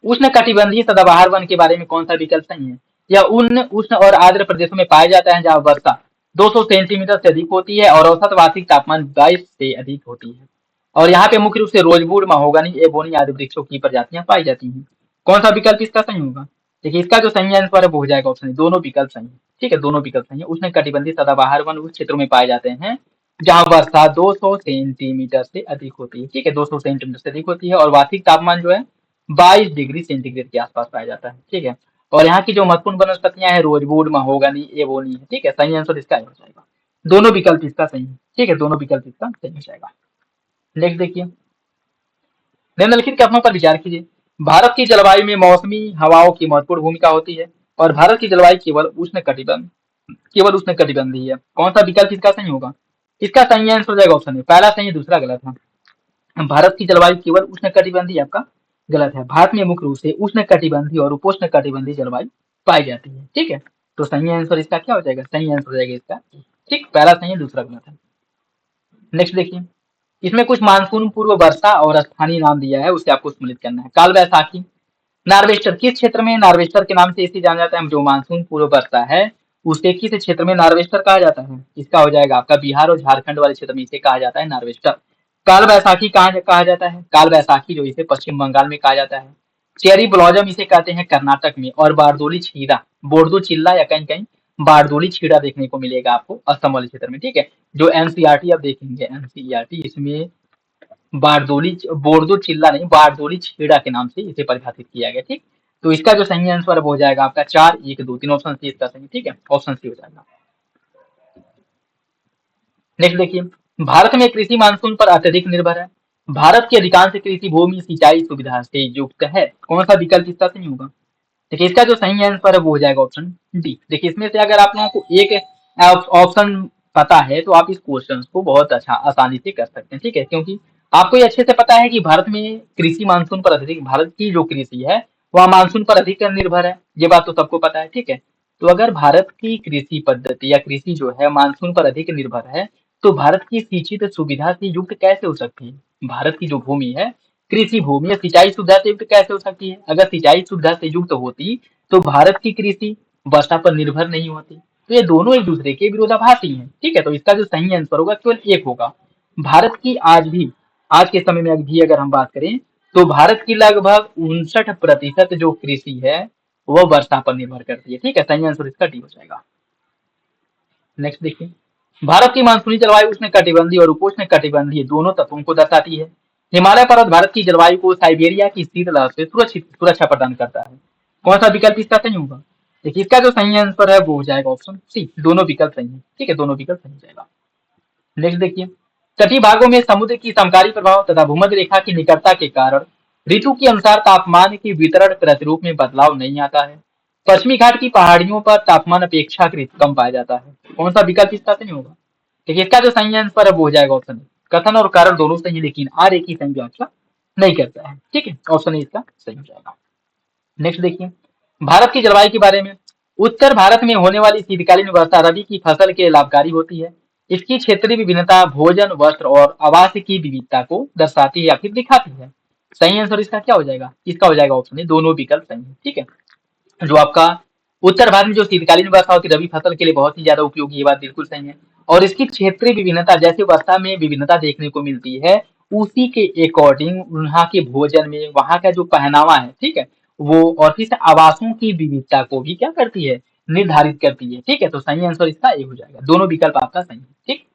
[SPEAKER 1] उष्ण कटिबंधीय सदाबहार वन के बारे में कौन सा विकल्प सही है? यह उन उष्ण और आर्द्र प्रदेशों में पाया जाता है जहाँ वर्षा 200 सेंटीमीटर से अधिक होती है और औसत वार्षिक तापमान 22 से अधिक होती है। और यहाँ पे मुख्य रूप से रोजवुड, महोगनी, एबोनी आदि वृक्षों की प्रजातियां पाई जाती हैं। कौन सा विकल्प इसका सही होगा? देखिए इसका जो सही आंसर है वो हो जाएगा ऑप्शन, दोनों विकल्प सही है, ठीक है। दोनों विकल्प सही है। उष्ण कटिबंधीय सदाबहार वन उस क्षेत्रों में पाए जाते हैं जहाँ वर्षा 200 सेंटीमीटर से अधिक होती है, ठीक है। 200 सेंटीमीटर से अधिक होती है और वार्षिक तापमान जो है 22 डिग्री सेंटीग्रेड के आसपास पाया जाता है, ठीक है। और यहाँ की जो महत्वपूर्ण वनस्पतियां हैं रोजवुड, महोगनी, एबोनी है, ठीक है। सही आंसर इसका हो जाएगा। दोनों विकल्प इसका सही है, ठीक है। दोनों विकल्प इसका सही हो जाएगा। नेक्स्ट देखिए, निम्नलिखित कथनों पर विचार कीजिए। भारत की जलवायु में मौसमी हवाओं की महत्वपूर्ण भूमिका होती है और भारत की जलवायु केवल उष्ण कटिबंधीय है। कौन सा विकल्प इसका सही होगा? इसका सही आंसर हो जाएगा ऑप्शन है, पहला सही है दूसरा गलत है। भारत की जलवायु केवल उष्ण कटिबंधीय आपका गलत है। भारत में मुख्य रूप से उष्ण कटिबंधीय और उपोष्ण कटिबंधीय जलवायु पाई जाती है, ठीक है। तो सही आंसर इसका क्या हो जाएगा? सही आंसर हो जाएगा इसका, ठीक। पहला सही है दूसरा गलत है। नेक्स्ट देखिए, इसमें कुछ मानसून पूर्व वर्षा और स्थानीय नाम दिया है, उसे आपको सम्मिलित करना है। काल वैसाखी, नार्वेस्टर किस क्षेत्र में नार्वेस्टर के नाम से इसे जाना जाता है? जो मानसून पूर्व वर्षा है उसे किस क्षेत्र में नार्वेस्टर कहा जाता है? इसका हो जाएगा आपका बिहार और झारखंड वाले क्षेत्र में इसे कहा जाता है नार्वेस्टर। काल वैसाखी कहाँ कहा जाता है? काल वैसाखी जो इसे पश्चिम बंगाल में कहा जाता है। चेरी ब्लॉजम इसे कहते हैं कर्नाटक में। और बारदोली छीड़ा, बोर्दो चिल्ला या कहीं कहीं बारदोली छीड़ा देखने को मिलेगा आपको असम वाले क्षेत्र में, ठीक है। जो एनसीईआरटी आप देखेंगे एनसीईआरटी इसमें बारदोली बोर्दो चिल्ला नहीं बारदोली छेड़ा के नाम से इसे परिभाषित किया गया, ठीक। तो इसका जो सही आंसर वो हो जाएगा आपका 4 1 2 3 ऑप्शन सी इसका सही, ठीक है। ऑप्शन सी हो जाएगा। नेक्स्ट देखिए, भारत में कृषि मानसून पर अत्यधिक निर्भर है। भारत की अधिकांश कृषि भूमि सिंचाई सुविधा से युक्त है। कौन सा विकल्प इसका सही होगा? देखिए इसका जो सही आंसर है वो हो जाएगा ऑप्शन डी। देखिए इसमें से अगर आप लोगों को एक ऑप्शन पता है तो आप इस क्वेश्चन को बहुत अच्छा आसानी से कर सकते हैं, ठीक है। क्योंकि आपको ये अच्छे से पता है कि भारत में कृषि मानसून पर अधिक, भारत की जो कृषि है वह मानसून पर अधिक निर्भर है, ये बात तो सबको पता है, ठीक है। तो अगर भारत की कृषि पद्धति या कृषि जो है मानसून पर अधिक निर्भर है तो भारत की सिंचित सुविधा से युक्त कैसे हो सकती है? भारत की जो भूमि है कृषि भूमि या सिंचाई सुविधा से युक्त कैसे हो सकती है? अगर सिंचाई सुविधा से युक्त होती तो भारत की कृषि वर्षा पर निर्भर नहीं होती। तो ये दोनों एक दूसरे के विरोधाभासी हैं, ठीक है। तो इसका जो सही आंसर होगा केवल एक होगा। भारत की आज के समय में भी अगर हम बात करें तो भारत की लगभग 59% जो कृषि है वह वर्षा पर निर्भर करती है, ठीक है। सही आंसर इसका डी हो जाएगा। नेक्स्ट देखिए, भारत की मानसूनी जलवायु उष्ण कटिबंधीय और उपोष्ण कटिबंधीय दोनों तत्वों को दर्शाती है। हिमालय पर्वत भारत की जलवायु को साइबेरिया की शीतलहर से सुरक्षा प्रदान करता है। कौन सा विकल्प इसका सही होगा? देखिए इसका जो सही आंसर है वो हो जाएगा ऑप्शन सी, दोनों विकल्प सही है, ठीक है। दोनों विकल्प सही हो जाएगा। नेक्स्ट देखिए, तटीय भागों में समुद्र की समकारी प्रभाव तथा भूमध्य रेखा की निकटता के कारण ऋतु के अनुसार तापमान के वितरण प्रतिरूप में बदलाव नहीं आता है। पश्चिमी घाट की पहाड़ियों पर तापमान अपेक्षाकृत कम पाया जाता है। कौन सा विकल्प इसका सही होगा? देखिए इसका जो सही आंसर है वो हो जाएगा ऑप्शन, कथन और कारण दोनों सही है लेकिन आर एक ही सही व्याख्या नहीं करता है, ठीक है। ऑप्शन ए इसका सही हो जाएगा। नेक्स्ट देखिए, भारत की जलवायु के बारे में। उत्तर भारत में होने वाली शीतकालीन वर्षा रबी की फसल के लिए लाभकारी होती है। इसकी क्षेत्रीय विभिन्नता भोजन, वस्त्र और आवास की विविधता को दर्शाती है या फिर दिखाती है। सही आंसर इसका क्या हो जाएगा? इसका हो जाएगा ऑप्शन ए, दोनों विकल्प सही है, ठीक है। जो आपका उत्तर भारत में जो शीतकालीन वर्षा होती है रबी फसल के लिए बहुत ही ज्यादा उपयोगी, ये बात बिल्कुल सही है। और इसकी क्षेत्रीय विभिन्नता, जैसे वर्षा में विभिन्नता देखने को मिलती है उसी के अकॉर्डिंग वहाँ के भोजन में, वहाँ का जो पहनावा है, ठीक है, वो और फिर से आवासों की विविधता को भी क्या करती है, निर्धारित करती है। ठीक है, तो सही आंसर इसका ए हो जाएगा। दोनों विकल्प आपका सही है। ठीक।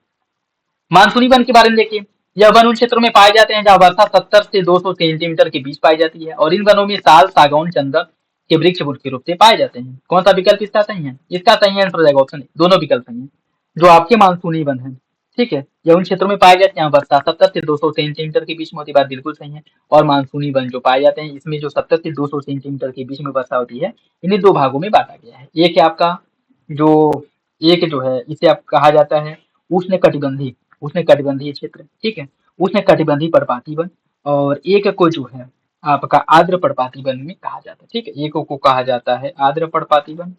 [SPEAKER 1] मानसूनी वन के बारे में देखिए, यह वन उन क्षेत्रों में पाए जाते हैं जहाँ वर्षा 70 से 200 सेंटीमीटर के बीच पाई जाती है और इन वनों में साल, सागौन, चंदन के वृक्ष मुख्य रूप से पाए जाते हैं। कौन सा विकल्प इसका सही है? इसका सही आंसर हो जाएगा ऑप्शन ए। दोनों विकल्प सही है। जो आपके मानसूनी वन है, ठीक है, यह उन क्षेत्रों में पाए जाते हैं जहाँ वर्षा 70 से 200 सेंटीमीटर के बीच में होती है, बात बिल्कुल सही है। और मानसूनी वन जो पाए जाते हैं इसमें जो 70 से 200 सेंटीमीटर के बीच में वर्षा होती है, इन्हें दो भागों में बांटा गया है। एक है आपका जो एक जो है इसे आप कहा जाता है उष्णकटिबंधीय क्षेत्र, ठीक है, उष्णकटिबंधीय पर्णपाती वन। और एक को जो है आपका आर्द्र पर्णपाती वन में कहा जाता है। ठीक है, एक को कहा जाता है आर्द्र पर्णपाती वन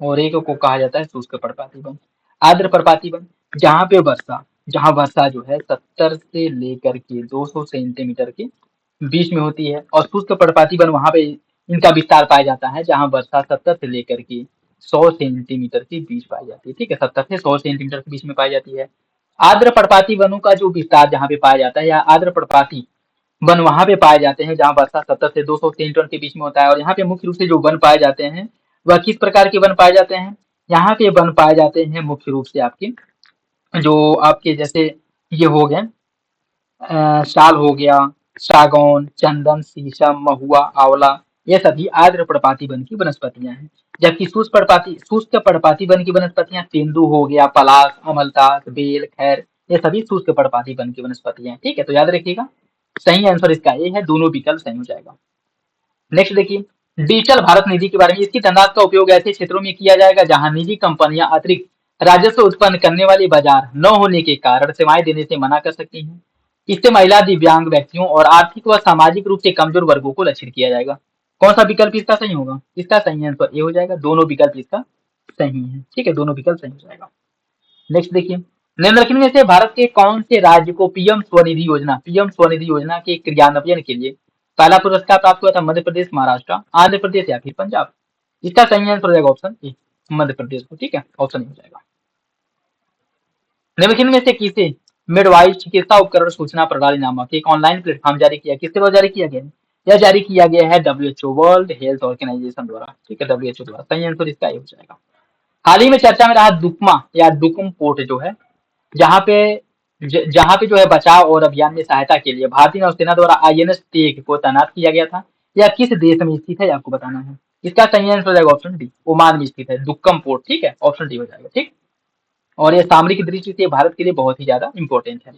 [SPEAKER 1] और एक को कहा जाता है शुष्क पर्णपाती वन। आर्द्र पर्णपाती वन जहाँ वर्षा जो है 70 से लेकर के 200 सेंटीमीटर के बीच में होती है और शुष्क पर्णपाती वन वहां पे इनका विस्तार पाया जाता है जहाँ वर्षा 70 से लेकर के 100 सेंटीमीटर के बीच पाई जाती है। ठीक है, 70 से 100 सेंटीमीटर के बीच में पाई जाती है। आर्द्र पर्णपाती वनों का जो विस्तार जहाँ पे पाया जाता है या आर्द्र पर्णपाती वन वहां पे पाए जाते हैं जहाँ वर्षा 70 से 200 सेंटीमीटर के बीच में होता है। और यहाँ पे मुख्य रूप से जो वन पाए जाते हैं वह किस प्रकार के वन पाए जाते हैं? यहाँ पे वन पाए जाते हैं मुख्य रूप से आपके जो आपके जैसे ये हो गए साल हो गया, सागौन, चंदन, शीशम, महुआ, आंवला, ये सभी आर्द्र पर्णपाती वन की वनस्पतियां हैं। जबकि शुष्क पर्णपाती वन की वनस्पतियां तेंदु हो गया, पलाश, अमलतास, बेल, खैर, ये सभी शुष्क पर्णपाती वन की वनस्पतियां हैं। ठीक है, तो याद रखिएगा सही आंसर इसका ए है। दोनों विकल्प सही हो जाएगा। नेक्स्ट देखिए, डिजिटल भारत निधि के बारे में। इसकी धनराशि का उपयोग ऐसे क्षेत्रों में किया जाएगा जहां निजी कंपनियां अतिरिक्त राजस्व उत्पन्न करने वाले बाजार न होने के कारण सेवाएं देने से मना कर सकती हैं। इससे महिला, दिव्यांग व्यक्तियों और आर्थिक व सामाजिक रूप से कमजोर वर्गों को लक्षित किया जाएगा। कौन सा विकल्प इसका सही होगा? इसका सही आंसर ए हो जाएगा। दोनों विकल्प इसका सही है। ठीक है, दोनों विकल्प सही हो जाएगा। नेक्स्ट देखिए, निम्नलिखित में से भारत के कौन से राज्य को पीएम स्वनिधि योजना के क्रियान्वयन के लिए पहला पुरस्कार प्राप्त हुआ था? मध्य प्रदेश, महाराष्ट्र, आंध्र प्रदेश या फिर पंजाब? इसका सही आंसर हो जाएगा ऑप्शन ए, मध्य प्रदेश को। ठीक है, ऑप्शन ए हो जाएगा। निम्नलिखित में से किसे मिडवाइफ चिकित्सा उपकरण सूचना प्रणाली नामक एक ऑनलाइन प्लेटफॉर्म जारी किया? किसके द्वारा जारी किया गया है? यह जारी किया गया है डब्ल्यूएचओ, वर्ल्ड हेल्थ ऑर्गेनाइजेशन द्वारा। ठीक है, डब्ल्यूएचओ द्वारा। सही आंसर इसका ए हो जाएगा। हाल ही में चर्चा में रहा दुकमा या दुकुम पोर्ट जो है जहाँ पे जहाँ पे जो है बचाव और अभियान में सहायता के लिए भारतीय नौसेना द्वारा आईएनएस तेग को तैनात किया गया था, यह किस देश में स्थित है आपको बताना है। इसका सही आंसर हो जाएगा ऑप्शन डी, ओमान में स्थित है दुक्कम पोर्ट। ठीक है, ऑप्शन डी हो जाएगा। ठीक, और यह सामरिक दृष्टि से भारत के लिए बहुत ही ज्यादा इंपॉर्टेंट है।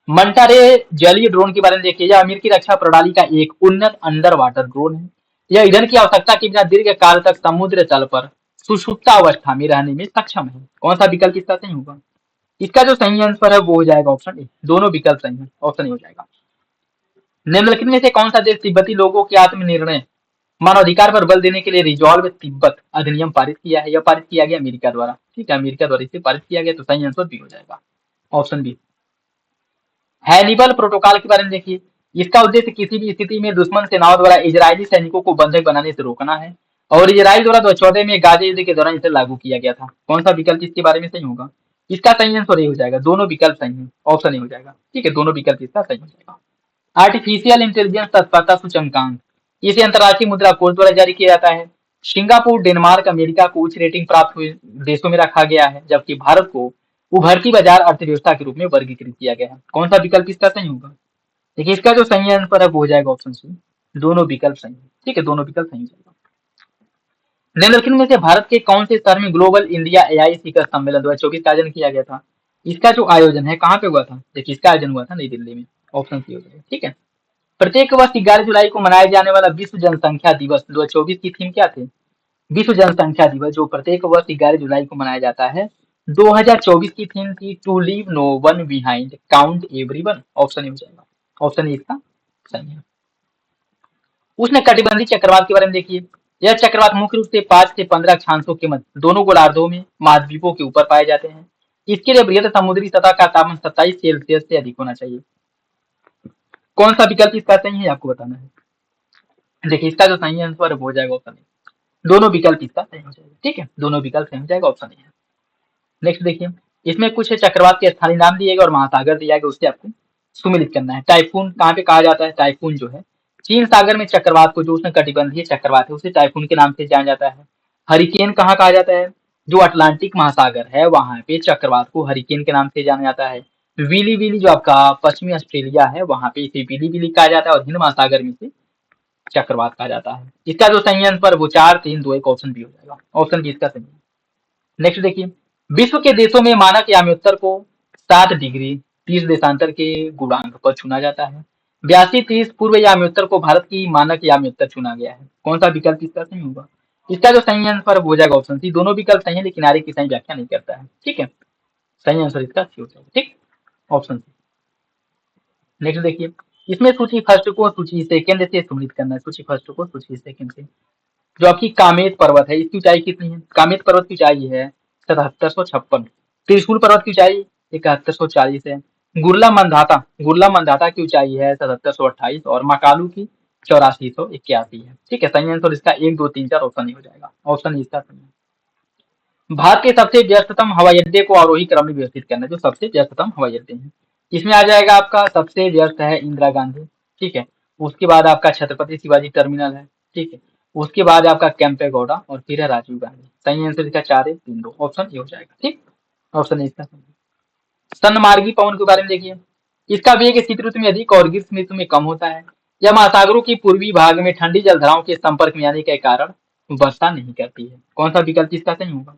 [SPEAKER 1] मंटारे जलीय ड्रोन के बारे में देखिए, यह अमेरिकी रक्षा प्रणाली का एक उन्नत अंडर वाटर ड्रोन है। यह ईंधन की आवश्यकता के बिना दीर्घ काल तक समुद्र तल पर सुषुप्त अवस्था में रहने में सक्षम है। कौन सा विकल्प इसका सही होगा? इसका जो सही आंसर है वो हो जाएगा ऑप्शन ए। दोनों विकल्प सही है, ऑप्शन ए हो जाएगा। निम्नलिखित में से कौन सा देश तिब्बती लोगों के आत्मनिर्णय मानवाधिकार पर बल देने के लिए रिजॉल्व तिब्बत अधिनियम पारित किया है? यह पारित किया गया अमेरिका द्वारा। ठीक है, अमेरिका द्वारा इसे पारित किया गया, तो सही आंसर बी हो जाएगा, ऑप्शन बी। हैनिबल प्रोटोकॉल के बारे में देखिए, इसका उद्देश्य किसी भी स्थिति में दुश्मन सेनाओं द्वारा इजरायली सैनिकों को बंधक बनाने से रोकना है और इजराइल द्वारा 2014 में गाजा युद्ध के दौरान इसे लागू किया गया था। कौन सा विकल्प इसके बारे में सही होगा? इसका सही आंसर ए हो जाएगा। दोनों विकल्प सही है, ऑप्शन ए हो जाएगा। ठीक है, दोनों विकल्प इसका सही हो जाएगा। आर्टिफिशियल इंटेलिजेंस तत्परता सूचकांक इसे अंतर्राष्ट्रीय मुद्रा कोष द्वारा जारी किया जाता है। सिंगापुर, डेनमार्क, अमेरिका को उच्च रेटिंग प्राप्त हुए देशों में रखा गया है जबकि भारत को उभरती बाजार अर्थव्यवस्था के रूप में वर्गीकृत किया गया है। कौन सा विकल्प इसका सही होगा? देखिए, इसका जो सही आंसर है वो हो जाएगा ऑप्शन सी, दोनों विकल्प सही है। ठीक है, दोनों विकल्प सही हो जाएगा। निम्नलिखित में से भारत के कौन से शहर में ग्लोबल इंडिया एआई शिखर सम्मेलन 2024 का आयोजन किया गया था? इसका जो आयोजन है कहाँ पे हुआ था? देखिए, इसका आयोजन हुआ था नई दिल्ली में, ऑप्शन सी हो जाएगा। ठीक है, प्रत्येक वर्ष 11 जुलाई को मनाया जाने वाला विश्व जनसंख्या दिवस 2024 की थीम क्या थी? विश्व जनसंख्या दिवस जो प्रत्येक वर्ष 11 जुलाई को मनाया जाता है, 2024 की थीम थी to leave no one behind, count everyone. Option A हो जाएगा, ऑप्शन ए इसका सही है। उष्ण कटिबंधीय चक्रवात के बारे में देखिए, यह चक्रवात मुख्य रूप से 5 से 15 अक्षांशों के मध्य दोनों गोलार्धों में महाद्वीपों के ऊपर पाए जाते हैं। इसके लिए बृहद समुद्री सतह का तापमान 27 सेल्सियस से अधिक होना चाहिए। कौन सा विकल्प इसका सही है आपको बताना है। देखिए, इसका जो सही आंसर हो जाएगा ऑप्शन ए, दोनों विकल्प इसका सही हो जाएगा। ठीक है, दोनों विकल्प सही हो जाएगा, ऑप्शन ए है। नेक्स्ट देखिए, इसमें कुछ चक्रवात के स्थानीय नाम दिए गए और महासागर दिया गया, उससे आपको सुमिलित करना है। टाइफून कहाँ पे कहा जाता है? टाइफून जो है चीन सागर में चक्रवात को, जो उष्ण कटिबंधीय चक्रवात है, उसे टाइफून के नाम से जाना जाता है। हरिकेन कहाँ कहा जाता है? जो अटलांटिक महासागर है वहां पे चक्रवात को हरिकेन के नाम से जाना जाता है। विली विली जो आपका पश्चिमी ऑस्ट्रेलिया है वहां पे इसे विली विली कहा जाता है, और हिंद महासागर में इसे चक्रवात कहा जाता है। इसका जो सही आंसर वो 4, 3, 2, 1 ऑप्शन बी हो जाएगा। ऑप्शन बी इसका सही है। नेक्स्ट देखिए, विश्व के देशों में मानक याम्योत्तर को 7 डिग्री 30 देशांतर के गुणांक पर चुना जाता है। 82, 30 पूर्व याम्योत्तर को भारत की मानक याम्योत्तर चुना गया है। कौन सा विकल्प इसका सही होगा? इसका जो सही आंसर वो हो जाएगा ऑप्शन सी। दोनों विकल्प सही है लेकिन आगे की सही व्याख्या नहीं करता है। ठीक है, सही आंसर इसका सी हो जाएगा। ठीक, ऑप्शन सी। नेक्स्ट देखिए, इसमें सूची फर्स्ट को सूची सेकंड से सुमिलित करना है। सूची फर्स्ट को सूची सेकंड से। जो आपकी कामेत पर्वत है इसकी ऊंचाई कितनी है? कामेत पर्वत की ऊंचाई है 7756। त्रिशूल पर्वत की ऊंचाई 7140 है। गुरला मंदाता की ऊंचाई है 7728, और मकालू की 8481 है। ठीक है, सही आंसर इसका 1, 2, 3, 4 ऑप्शन ही हो जाएगा। ऑप्शन इसका सही है। भारत के सबसे व्यस्ततम हवाई अड्डे को आरोही क्रम में व्यवस्थित करना, जो सबसे व्यस्ततम हवाई अड्डे हैं। इसमें आ जाएगा आपका सबसे व्यस्त है इंदिरा गांधी। ठीक है, उसके बाद आपका छत्रपति शिवाजी टर्मिनल है। ठीक है, उसके बाद आपका कैंपेगौड़ा, और फिर है राजीव गांधी। सही आंसर इसका 4, 1, 3, 2 ऑप्शन ये हो जाएगा। ठीक, ऑप्शन इसका सही है। सन्मार्गी पवन के बारे में देखिए, इसका वेग शीत ऋतु में अधिक और ग्रीष्म ऋतु में कम होता है। यह महासागरों के पूर्वी भाग में ठंडी जलधाराओं के संपर्क में आने के कारण वर्षा नहीं करती है। कौन सा विकल्प इसका सही होगा?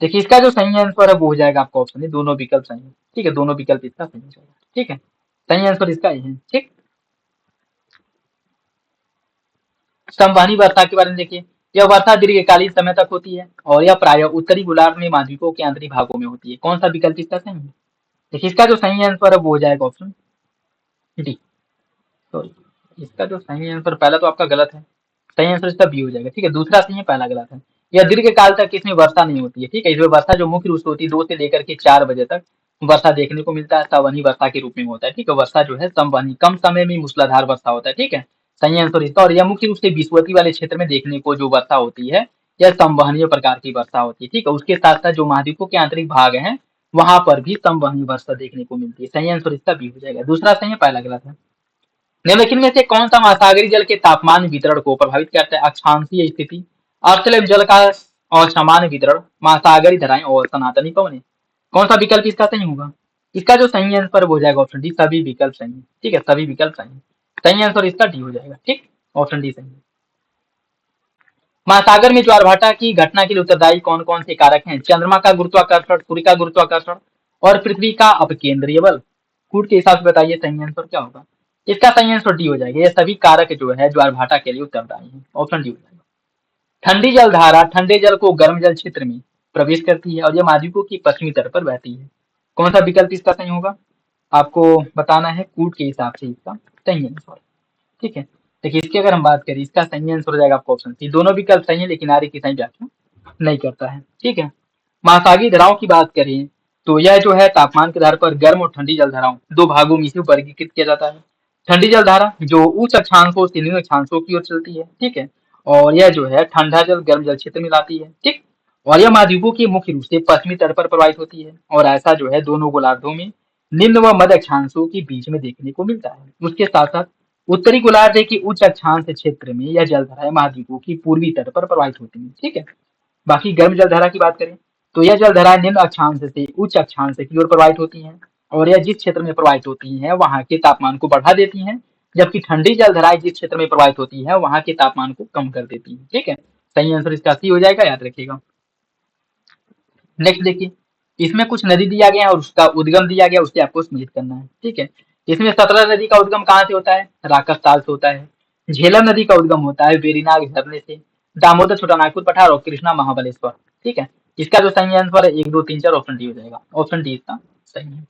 [SPEAKER 1] देखिए, इसका जो सही आंसर है वो हो जाएगा आपका ऑप्शन है। दोनों विकल्प सही है। ठीक है, दोनों विकल्प इसका सही हो जाएगा। ठीक है, सही आंसर इसका ये है। ठीक, संवहनी वर्षा के बारे में देखिए, यह वर्षा दीर्घकालीन समय तक होती है, और यह प्राय उत्तरी गोलार्ध में महाद्वीपों के आंतरिक भागों में होती है। कौन सा विकल्प इसका सही है? देखिए, इसका जो सही आंसर है वो हो जाएगा ऑप्शन डी। सॉरी, इसका जो सही आंसर पहला तो आपका गलत है। सही आंसर इसका बी हो जाएगा। ठीक है, दूसरा सही है, पहला गलत है। यह दीर्घकाल तक इसमें वर्षा नहीं होती है। ठीक है, इसमें वर्षा जो मुख्य रूप से होती है 2 से लेकर के 4 बजे तक वर्षा देखने को मिलता है। संवहनी वर्षा के रूप में होता है। ठीक है, वर्षा जो है संवहनी, कम समय में मूसलाधार वर्षा होता है। ठीक है, सही आंसर इसका। और यह मुख्य रूप से विषुवती वाले क्षेत्र में देखने को जो वर्षा होती है, यह संवहनीय प्रकार की वर्षा होती है। ठीक है, उसके साथ साथ जो महाद्वीपों के आंतरिक भाग हैं वहां पर भी संवहनी वर्षा देखने को मिलती है। सही आंसर इसका बी हो जाएगा। दूसरा सही है, पहला गलत है। निम्नलिखित में से कौन सा महासागरीय जल के तापमान वितरण को प्रभावित करता है? अक्षांशीय स्थिति, अर्थल जल का असमान वितरण, महासागरीय धाराएं, और सनातनी पवनें। कौन सा विकल्प इसका सही होगा? इसका जो सही आंसर हो जाएगा ऑप्शन डी। सभी विकल्प सही है। ठीक है, सभी विकल्प सही है। सही आंसर इसका डी हो जाएगा। ठीक, ऑप्शन डी सही है। महासागर में ज्वार भाटा की घटना के लिए उत्तरदायी कौन कौन से कारक हैं? चंद्रमा का गुरुत्वाकर्षण, सूर्य का गुरुत्वाकर्षण, और पृथ्वी का अपकेंद्रीय बल। फुट के हिसाब से बताइए सही आंसर क्या होगा? इसका सही आंसर डी हो जाएगा। ये सभी कारक जो है ज्वार भाटा के लिए उत्तरदायी है। ऑप्शन डी हो जाएगा। ठंडी जल धारा ठंडे जल को गर्म जल क्षेत्र में प्रवेश करती है, और यह महाद्वीपों की पश्चिमी तट पर बहती है। कौन सा विकल्प इसका सही होगा? आपको बताना है कूट के हिसाब से इसका सही आंसर। ठीक है, देखिए, इसकी अगर हम बात करें, इसका सही आंसर हो जाएगा आपका ऑप्शन सी। दोनों विकल्प सही है लेकिन आगे की सही व्याख्या नहीं करता है। ठीक है, महासागरीय धाराओं की बात करें तो यह जो है तापमान के आधार पर गर्म और ठंडी जल धाराओं दो भागों में इसे वर्गीकृत किया जाता है। ठंडी जल धारा जो उच्च अक्षांशों से निम्न अक्षांशों की ओर चलती है। ठीक है, और यह जो है ठंडा जल गर्म जल क्षेत्र में लाती है। ठीक, और यह महाद्वीपों की मुख्य रूप से पश्चिमी तट पर प्रवाहित होती है, और ऐसा जो है दोनों गोलार्धों में निम्न व मध्य अक्षांशों के बीच में देखने को मिलता है। उसके साथ साथ उत्तरी गोलार्ध के उच्च अक्षांश क्षेत्र में यह जलधाराएं महाद्वीपों की पूर्वी तट पर प्रवाहित होती है। ठीक है, बाकी गर्म जलधारा की बात करें तो यह जलधाराएं निम्न अक्षांश से उच्च अक्षांश की ओर प्रवाहित होती हैं, और यह जिस क्षेत्र में प्रवाहित होती हैं वहां के तापमान को बढ़ा देती हैं, जबकि ठंडी जलधाराएं जिस क्षेत्र में प्रवाहित होती है वहां के तापमान को कम कर देती है। ठीक है, सही आंसर इसका सी हो जाएगा, याद रखिएगा। नेक्स्ट देखिए, इसमें कुछ नदी दिया गया है और उसका उद्गम दिया गया, उससे आपको सम्मिलित करना है। ठीक है, इसमें सतलज नदी का उद्गम कहाँ से होता है? राकसताल से होता है। झेलम नदी का उद्गम होता है वेरीनाग झरने से। दामोदर छोटानागपुर पठार, और कृष्णा महाबलेश्वर। ठीक है, इसका जो सही आंसर है 1, 2, 3, 4 ऑप्शन डी हो जाएगा। ऑप्शन डी इसका सही है।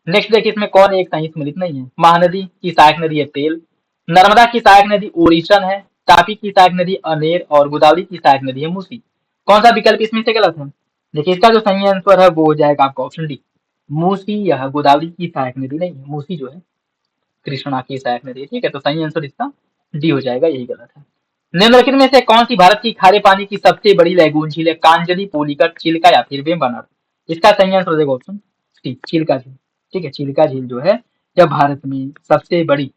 [SPEAKER 1] नेक्स्ट देखिए, इसमें कौन एक सही सम्मिलित नहीं है? महानदी की सहायक नदी है तेल, नर्मदा की सहायक नदी ओरिसन है, तापी की सहायक नदी अनेर, और गोदावरी की सहायक नदी है मूसी। कौन सा विकल्प इसमें से गलत है? देखिए, इसका जो सही आंसर है वो हो जाएगा आपका ऑप्शन डी। मूसी यह गोदावरी की सहायक नदी नहीं है, मूसी जो है कृष्णा की सहायक नदी है। ठीक है, तो सही आंसर इसका डी हो जाएगा, यही गलत है। निम्नलिखित में से कौन सी भारत की खारे पानी की सबसे बड़ी लैगून झील है? कांजलि, पुलिकट, चिल्का, या फिर वेम्बनाड। इसका सही आंसर हो जाएगा ऑप्शन सी, चिल्का झील। ठीक है, चिल्का झील जो है यह भारत में सबसे बड़ी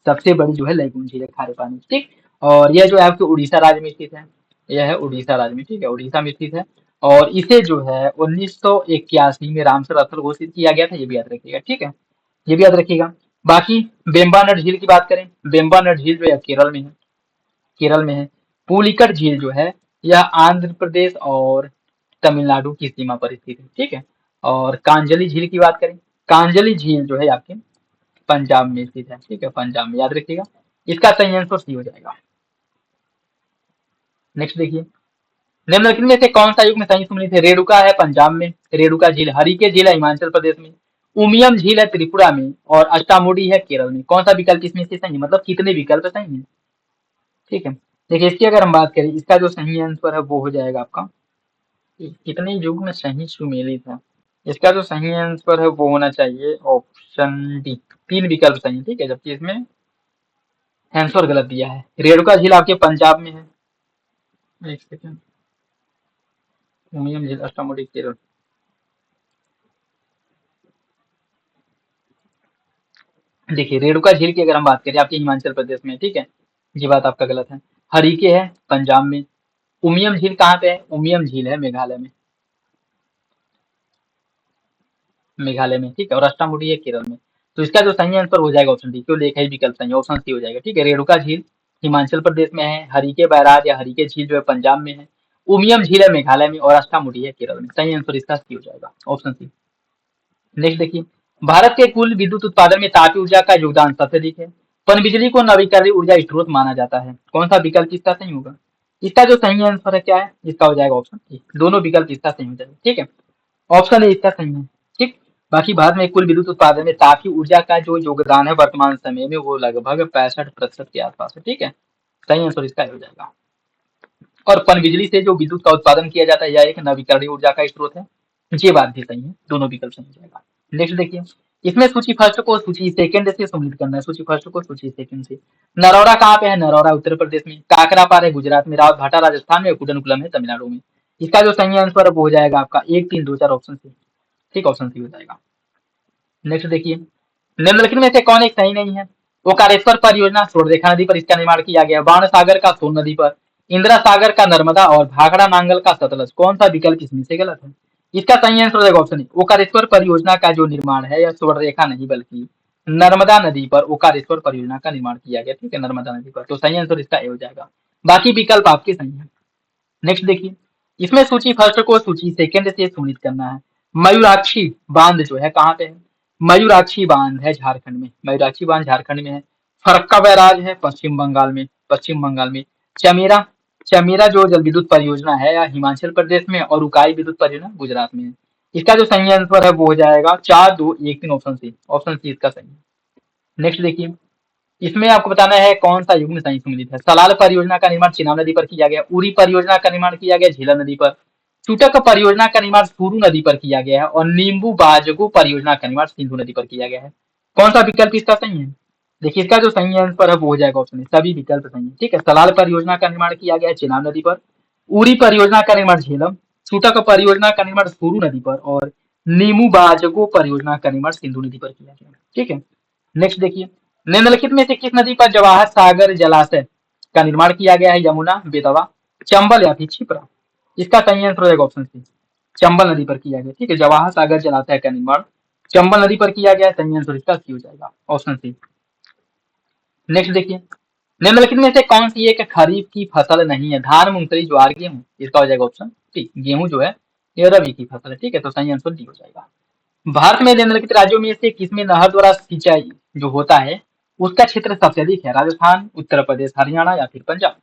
[SPEAKER 1] सबसे बड़ी जो है लेगून झील है खारे पानी, ठीक। और यह जो है आपके उड़ीसा राज्य में स्थित है, यह है उड़ीसा राज्य में, ठीक है, उड़ीसा में स्थित है। और इसे जो है 1981 में रामसर स्थल घोषित किया गया था, ये भी याद रखिएगा, ठीक है, ये भी याद रखिएगा। बाकी बेम्बानट झील की बात करें, बेम्बानट झील जो है केरल में है, केरल में है। पुलिकट झील जो है यह आंध्र प्रदेश और तमिलनाडु की सीमा पर स्थित है, ठीक है। और कांजली झील की बात करें, कांजली झील जो है आपके पंजाब में स्थित है, ठीक है, पंजाब में, याद रखिएगा। इसका सही आंसर सी हो जाएगा। नेक्स्ट देखिए, निम्नलिखित में से कौन सा युग्म सही सम्मिलित है? रेणुका है पंजाब में, रेणुका झील, हरिके झील है हिमाचल प्रदेश में, उमियम झील है त्रिपुरा में, और अष्टामुडी है केरल में। कौन सा विकल्प इसमें से सही है, मतलब कितने विकल्प सही है, ठीक है। देखिए इसकी अगर हम बात करें, इसका जो सही आंसर है वो हो जाएगा आपका, कितने युग्म सही सुमेलित है, इसका जो सही आंसर है वो होना चाहिए ऑप्शन डी, 3 विकल्प सही है, ठीक है, जबकि इसमें आंसर गलत दिया है। रेणुका झील आपके पंजाब में है, एक सेकंड, उमियम झील अष्टामुडी केरल, देखिए रेणुका झील की अगर हम बात करें आपके हिमाचल प्रदेश में, ठीक है, ये बात आपका गलत है। हरिके है पंजाब में, उमियम झील कहाँ पे है, उमियम झील है मेघालय में, मेघालय में, ठीक है, और अष्टामुडी है केरल में। तो इसका जो सही आंसर हो जाएगा ऑप्शन डी, क्यों एक ही विकल्प सही है, ऑप्शन सी हो जाएगा, ठीक है। रेणुका झील हिमाचल प्रदेश में है, हरिके बैराज या हरिके झील जो है पंजाब में है, उमियम झील है मेघालय में, और अष्टामुडी है केरल में। सही आंसर इसका सी हो जाएगा, ऑप्शन सी। नेक्स्ट देखिए, भारत के कुल विद्युत उत्पादन में तापीय ऊर्जा का योगदान सबसे अधिक है। पनबिजली को नवीकरणीय ऊर्जा स्रोत माना जाता है। कौन सा विकल्प इसका सही होगा? इसका जो सही आंसर है क्या है, इसका हो जाएगा ऑप्शन ए, दोनों विकल्प इसका सही हो जाएगा, ठीक है, ऑप्शन ए इसका सही है, ठीक। बाकी भारत में कुल विद्युत उत्पादन में तापीय ऊर्जा का जो योगदान है वर्तमान समय में वो लगभग 65% के आसपास है, ठीक है, सही आंसर इसका हो जाएगा। और पनबिजली से जो विद्युत का उत्पादन किया जाता है यह एक नवीकरणीय ऊर्जा का स्रोत है, ये बात भी सही है, दोनों विकल्प सही हो जाएगा। नेक्स्ट देखिए, इसमें सूची फर्स्ट को सूची सेकंड से सम्मिलित करना है, सूची फर्स्ट को सूची सेकंड से। नरौरा कहाँ पे है? नरौरा उत्तर प्रदेश में, काकरापार है गुजरात में, रावत भाटा राजस्थान में, कुडनकुलम है तमिलनाडु में। इसका जो सही आंसर है वो हो जाएगा आपका 1 3 2 4 ऑप्शन सी, ठीक, ऑप्शन सी हो जाएगा। नेक्स्ट देखिए, निम्नलिखित में से कौन एक सही नहीं है? ओकारेश्वर परियोजना स्वर्णरेखा नदी पर इसका निर्माण किया गया, बाण सागर का सोन नदी पर, इंदिरा सागर का नर्मदा, और भाखड़ा नांगल का सतलज। कौन सा विकल्प इसमें से गलत है? इसका सही आंसर हो जाएगा ऑप्शन ए, ओकारेश्वर परियोजना का जो निर्माण है यह स्वर्णरेखा नहीं बल्कि नर्मदा नदी पर ओकारेश्वर परियोजना का निर्माण किया गया, ठीक है, नर्मदा नदी पर। तो सही आंसर इसका ए हो जाएगा, बाकी विकल्प आपके सही है। नेक्स्ट देखिए, इसमें सूची फर्स्ट को सूची सेकंड से सम्मिलित करना है। मयूराक्षी बांध जो है कहाँ पे है? मयूराक्षी बांध है झारखंड में, मयूराक्षी बांध झारखंड में है। फरक्का बैराज है पश्चिम बंगाल में, पश्चिम बंगाल में। चमेरा, चमेरा जो जल विद्युत परियोजना है या हिमाचल प्रदेश में, और उकाई विद्युत परियोजना गुजरात में है। इसका जो सही आंसर है वो हो जाएगा 4 2 1 3 ऑप्शन सी, ऑप्शन सी इसका सही है। नेक्स्ट देखिए, इसमें आपको बताना है कौन सा युग्म सही सम्मिलित है। सलाल परियोजना का निर्माण चिनाब नदी पर किया गया, उरी परियोजना का निर्माण किया गया झीलम नदी पर, चुटक परियोजना का निर्माण सुरू नदी पर किया गया है, और नींबू बाजगो परियोजना का निर्माण सिंधु नदी पर किया गया है। कौन सा विकल्प इसका सही है? देखिए इसका जो सही आंसर है वो हो जाएगा ऑप्शन, सभी विकल्प सही है, ठीक है। सलाल परियोजना का निर्माण किया गया है चिनाब नदी पर, उरी परियोजना का निर्माण झेलम, चुटक परियोजना का निर्माण सुरू नदी पर, और नीमू बाजगो परियोजना का निर्माण सिंधु नदी पर किया गया, ठीक है। नेक्स्ट देखिए, निम्नलिखित में से किस नदी पर जवाहर सागर जलाशय का निर्माण किया गया है? यमुना, बेतवा, चंबल या फिर क्षिप्रा। इसका सही आंसर हो जाएगा ऑप्शन सी, चंबल नदी पर किया गया, ठीक है, जवाहर सागर जलाशय का निर्माण चंबल नदी पर किया गया, सही आंसर इसका सी हो जाएगा, ऑप्शन सी। नेक्स्ट देखिए, निम्नलिखित में से कौन सी एक खरीफ की फसल नहीं है? धान, मूंगफली, ज्वार, गेहूं। इसका हो जाएगा ऑप्शन टी, गेहूं जो है ये रबी की फसल है, ठीक है, तो सही आंसर डी हो जाएगा। भारत में निम्नलिखित राज्यों में से किसमें नहर द्वारा सिंचाई जो होता है उसका क्षेत्र सबसे अधिक है? राजस्थान, उत्तर प्रदेश, हरियाणा या फिर पंजाब।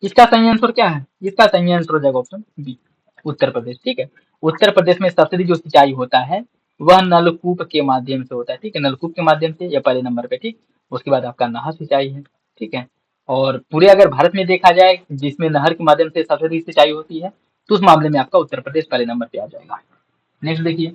[SPEAKER 1] इसका सही आंसर क्या है? इसका सही आंसर हो जाएगा ऑप्शन बी, उत्तर प्रदेश, ठीक है। उत्तर प्रदेश में सबसे अधिक जो सिंचाई होता है वह नलकूप के माध्यम से होता है, ठीक है, नलकूप के माध्यम से, या पहले नंबर पे, ठीक। उसके बाद आपका नहर सिंचाई है, ठीक है। और पूरे अगर भारत में देखा जाए जिसमें नहर के माध्यम से सबसे अधिक सिंचाई होती है तो उस मामले में आपका उत्तर प्रदेश पहले नंबर पे आ जाएगा। नेक्स्ट देखिए,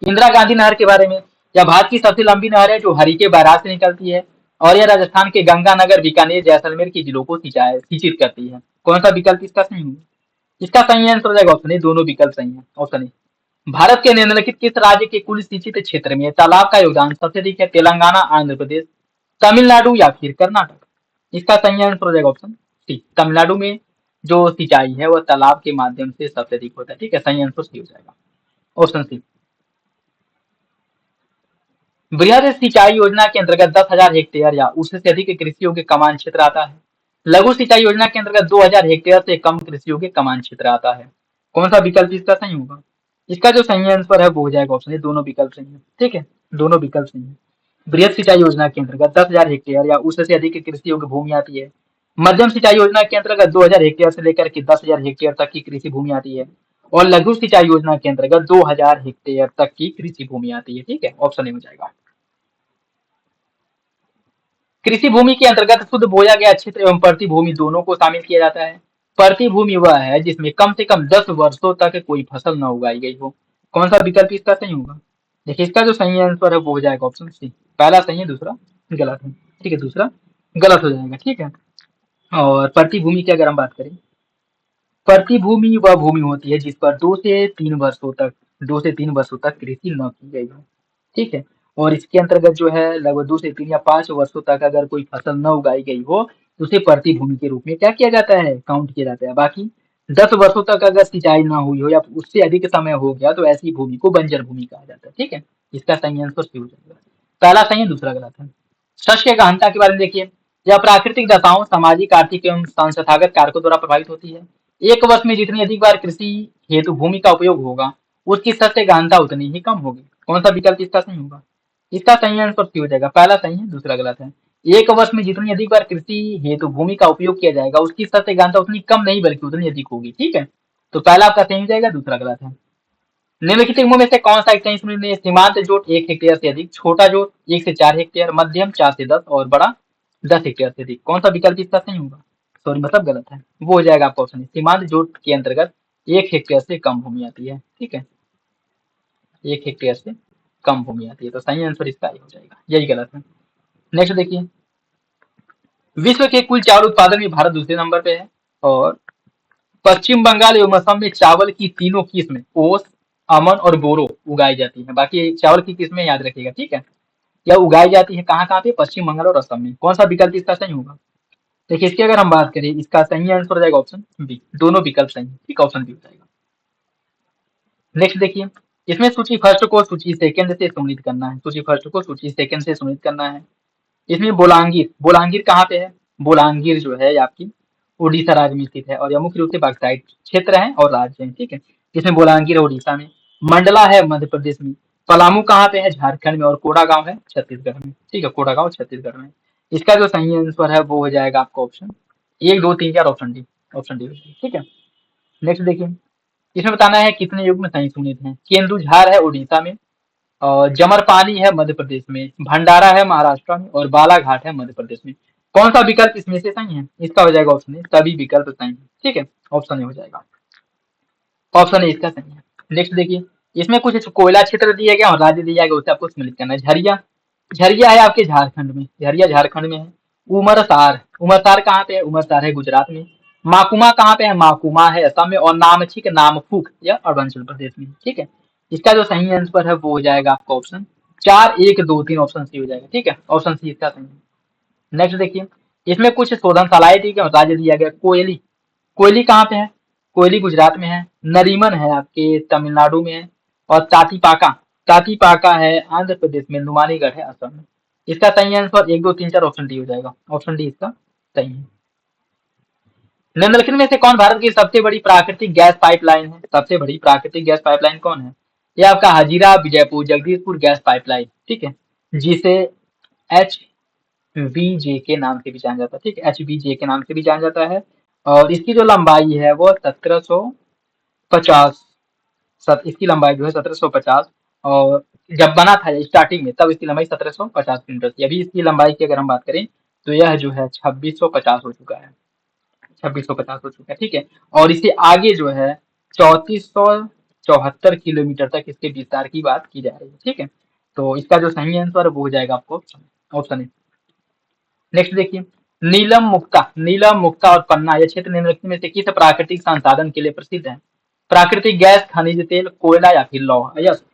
[SPEAKER 1] इंदिरा गांधी नहर के बारे में। यह भारत की सबसे लंबी नहर है जो हरिके बैराज से निकलती है, और यह राजस्थान के गंगानगर, बीकानेर, जैसलमेर के जिलों को सिंचित करती है। कौन सा विकल्प इसका सही है? इसका सही आंसर हो जाएगा ऑप्शन ए, दोनों विकल्प सही है, ऑप्शन ए। भारत के निम्नलिखित किस राज्य के कुल सिंचित क्षेत्र में तालाब का योगदान सबसे अधिक है? तेलंगाना, आंध्र प्रदेश, तमिलनाडु या फिर कर्नाटक? इसका सही आंसर हो जाएगा ऑप्शन सी, तमिलनाडु में जो सिंचाई है वह तालाब के माध्यम से सबसे अधिक होता है। ठीक है, सही आंसर सी हो जाएगा, ऑप्शन सी। बृहद सिंचाई योजना के अंतर्गत 10,000 हेक्टेयर या उससे अधिक कृषि योग्य कमान क्षेत्र आता है। लघु सिंचाई योजना के अंतर्गत 2,000 हेक्टेयर से कम कृषि योग्य कमान क्षेत्र आता है। कौन सा विकल्प इसका सही होगा? इसका जो सही आंसर है वो हो जाएगा ऑप्शन, दोनों विकल्प सही है। ठीक है, दोनों विकल्प सही है। बृहद सिंचाई योजना के अंतर्गत 10,000 हेक्टेयर या उससे अधिक कृषि योग्य भूमि आती है। मध्यम सिंचाई योजना के अंतर्गत 2,000 हेक्टेयर से लेकर के 10,000 हेक्टेयर तक की कृषि भूमि आती है। और लघु सिंचाई योजना के अंतर्गत 2,000 हेक्टेयर तक की कृषि भूमि आती है। ठीक है, ऑप्शन ए हो जाएगा। कृषि भूमि के अंतर्गत शुद्ध बोया गया क्षेत्र एवं प्रति भूमि दोनों को शामिल किया जाता है। प्रति भूमि वह है जिसमें कम से कम 10 वर्षों तक कोई फसल न उगाई गई हो। कौन सा विकल्प इसका सही होगा? देखिए, इसका जो सही आंसर है वो हो जाएगा ऑप्शन सी। पहला सही है, दूसरा गलत है। ठीक है, दूसरा गलत हो जाएगा। ठीक है, और प्रति भूमि की अगर हम बात करें, प्रति भूमि वह भूमि होती है जिस पर 2 से 3 वर्षों तक कृषि न की गई हो। ठीक है, और इसके अंतर्गत जो है लगभग 2 से 3 या 5 वर्षों तक अगर कोई फसल न उगाई गई हो तो उसे प्रति भूमि के रूप में क्या किया जाता है, काउंट किया जाता है। बाकी 10 वर्षों तक अगर सिंचाई ना हुई हो या उससे अधिक समय हो गया तो ऐसी भूमि को बंजर भूमि कहा जाता है। ठीक है, इसका सही आंसर सी हो जाएगा। पहला सही है, दूसरा गलत है। शस्य गहनता के बारे में देखिए, यह प्राकृतिक दशाओं, सामाजिक, आर्थिक एवं संस्थागत कारकों द्वारा प्रभावित होती है। एक वर्ष में जितनी अधिक बार कृषि हेतु भूमि का उपयोग होगा उसकी शस्य गहनता उतनी ही कम होगी। कौन सा विकल्प इसका सही होगा? इसका सही आंसर सी हो जाएगा। पहला सही है, दूसरा गलत है। एक वर्ष में जितनी अधिक बार कृषि हेतु भूमि का उपयोग किया जाएगा उसकी शस्य गहनता उतनी कम नहीं बल्कि उतनी अधिक होगी। ठीक है, तो पहला आपका सही हो जाएगा, दूसरा गलत है। निम्नलिखित नियमों में से कौन सा एक सही में सीमांत जोत 1 हेक्टेयर से अधिक, छोटा जोत 1 से 4 हेक्टेयर, मध्यम 4 से 10 और बड़ा 10 हेक्टेयर से अधिक? कौन सा विकल्प इसका सही होगा? सॉरी, मतलब गलत है। वो हो जाएगा आपका ऑप्शन, सीमांत जोत के अंतर्गत 1 हेक्टेयर से कम भूमि आती है। ठीक है, 1 हेक्टेयर से कम भूमि आती है, तो सही आंसर इसका ही हो जाएगा, यही गलत है। नेक्स्ट देखिए, विश्व के कुल चावल उत्पादन में भारत दूसरे नंबर पे है और पश्चिम बंगाल एवं असम में चावल की तीनों किस्में ओस, अमन और बोरो उगाई जाती है। बाकी चावल की किस्में याद रखिएगा। ठीक है, यह उगाई जाती है कहाँ कहाँ पे, पश्चिम बंगाल और असम में। कौन सा विकल्प इसका सही होगा? देखिए, इसकी अगर हम बात करें, इसका सही आंसर हो जाएगा ऑप्शन बी, दोनों विकल्प सही है। ठीक, ऑप्शन बी हो जाएगा। नेक्स्ट देखिए, इसमें सूची फर्स्ट को सूची सेकंड से सम्मिलित करना है। सूची फर्स्ट को सूची सेकंड से सम्मिलित करना है। इसमें बोलांगीर, बोलांगीर कहाँ पे है? बोलांगीर जो है आपकी उड़ीसा राज्य में स्थित है और यह मुख्य रूप से बक्साइट क्षेत्र है और राज्य है। ठीक है, इसमें बोलांगीर है उड़ीसा में, मंडला है मध्य प्रदेश में, पलामू कहाँ पे है? झारखंड में, और कोडागांव है छत्तीसगढ़ में। ठीक है, कोडागांव छत्तीसगढ़ में। इसका जो सही आंसर है वो हो जाएगा आपका option 1, 2, 3, 4, option D, option D. ठीक है, नेक्स्ट देखिए, इसमें बताना है कितने युग में सही सुनित है। केंदुझार है उड़ीसा में, और जमरपाली है मध्य प्रदेश में, भंडारा है महाराष्ट्र में और बालाघाट है मध्य प्रदेश में। कौन सा विकल्प इसमें से सही है? इसका हो जाएगा ऑप्शन ए, सभी विकल्प सही है। ठीक है, ऑप्शन ए हो जाएगा, ऑप्शन ए इसका सही है। नेक्स्ट देखिए, इसमें कुछ कोयला क्षेत्र दिया गया और राज्य दिया गया, उसे आपको सम्मिलित करना है। झरिया, झरिया है आपके झारखंड में, झरिया झारखंड में है। उमरसार, उमरसार कहाँ पे है? उमरसार है गुजरात में। माकुमा कहाँ पे है? माकुमा है असम में। और नामचिक, नामफुक यह अरुणाचल प्रदेश में। ठीक है, इसका जो सही आंसर है वो हो जाएगा आपका ऑप्शन 4, 1, 2, 3, ऑप्शन सी हो जाएगा। ठीक है, ऑप्शन सी इसका सही है। नेक्स्ट देखिए, इसमें कुछ शोधनशालाएं दी गई और राज्य दिया गया। कोयली, कोयली कहाँ पे है? कोयली गुजरात में है। नरीमन है आपके तमिलनाडु में है। और तातीपाका, तातीपाका है आंध्र प्रदेश में। नुमालीगढ़ है असम में। इसका सही आंसर 1, 2, 3, 4, ऑप्शन डी हो जाएगा, ऑप्शन डी इसका सही है। निम्नलिखित में से कौन भारत की सबसे बड़ी प्राकृतिक गैस पाइपलाइन है? सबसे बड़ी प्राकृतिक गैस पाइपलाइन कौन है? ये आपका हजीरा विजयपुर जगदीशपुर गैस पाइपलाइन। ठीक है, जिसे एच वीजे के नाम से भी जाना जाता है। ठीक है, एचवीजे के नाम से भी जाना जाता है। और इसकी जो लंबाई है वो 1750, इसकी लंबाई जो है 1750। और जब बना था स्टार्टिंग में तब इसकी लंबाई 1750 किलोमीटर थी। अभी इसकी लंबाई की अगर हम बात करें तो यह जो है 2650 हो चुका है, 2650 हो चुका है। ठीक है, और इससे आगे जो है 3474 किलोमीटर तक इसके विस्तार की बात की जा रही है। ठीक है, तो इसका जो सही आंसर वो हो जाएगा आपको ऑप्शन ए। नेक्स्ट देखिए, नीलम मुक्ता, नीलम मुक्ता और पन्ना यह क्षेत्र निम्नलिखित में से किस प्राकृतिक संसाधन के लिए प्रसिद्ध है? प्राकृतिक गैस, खनिज तेल, कोयला या फिर लौह? यस,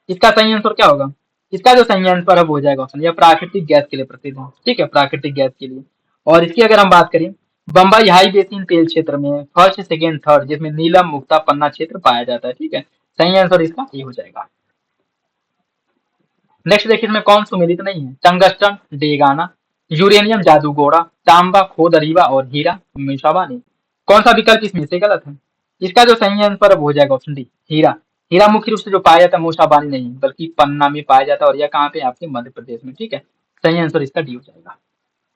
[SPEAKER 1] इसका सही आंसर क्या होगा? इसका जो सही आंसर है वो हो जाएगा ऑप्शन, यह प्राकृतिक गैस के लिए प्रसिद्ध है, ठीक है, प्राकृतिक गैस के लिए। और इसकी अगर हम बात करें, बम्बई हाई बेसिन तेल क्षेत्र में फर्स्ट सेकेंड थर्ड, जिसमें नीलम मुक्ता पन्ना क्षेत्र पाया जाता है, ठीक है, सही आंसर इसका ये हो जाएगा। नेक्स्ट देखिए, इसमें कौन सुमेलित नहीं है, टंगस्टन डेगाना, यूरेनियम जादूगोड़ा, तांबा खोदरीवा और हीरा मिसावानी। कौन सा विकल्प इसमें से गलत है? इसका जो सही आंसर है वो हो जाएगा ऑप्शन डी, हीरा। हीरा मुख्य रूप से जो पाया जाता है मूसाबानी नहीं बल्कि पन्ना में पाया जाता है, और यह कहाँ पे, आपके मध्य प्रदेश में, ठीक है, सही आंसर इसका डी हो जाएगा।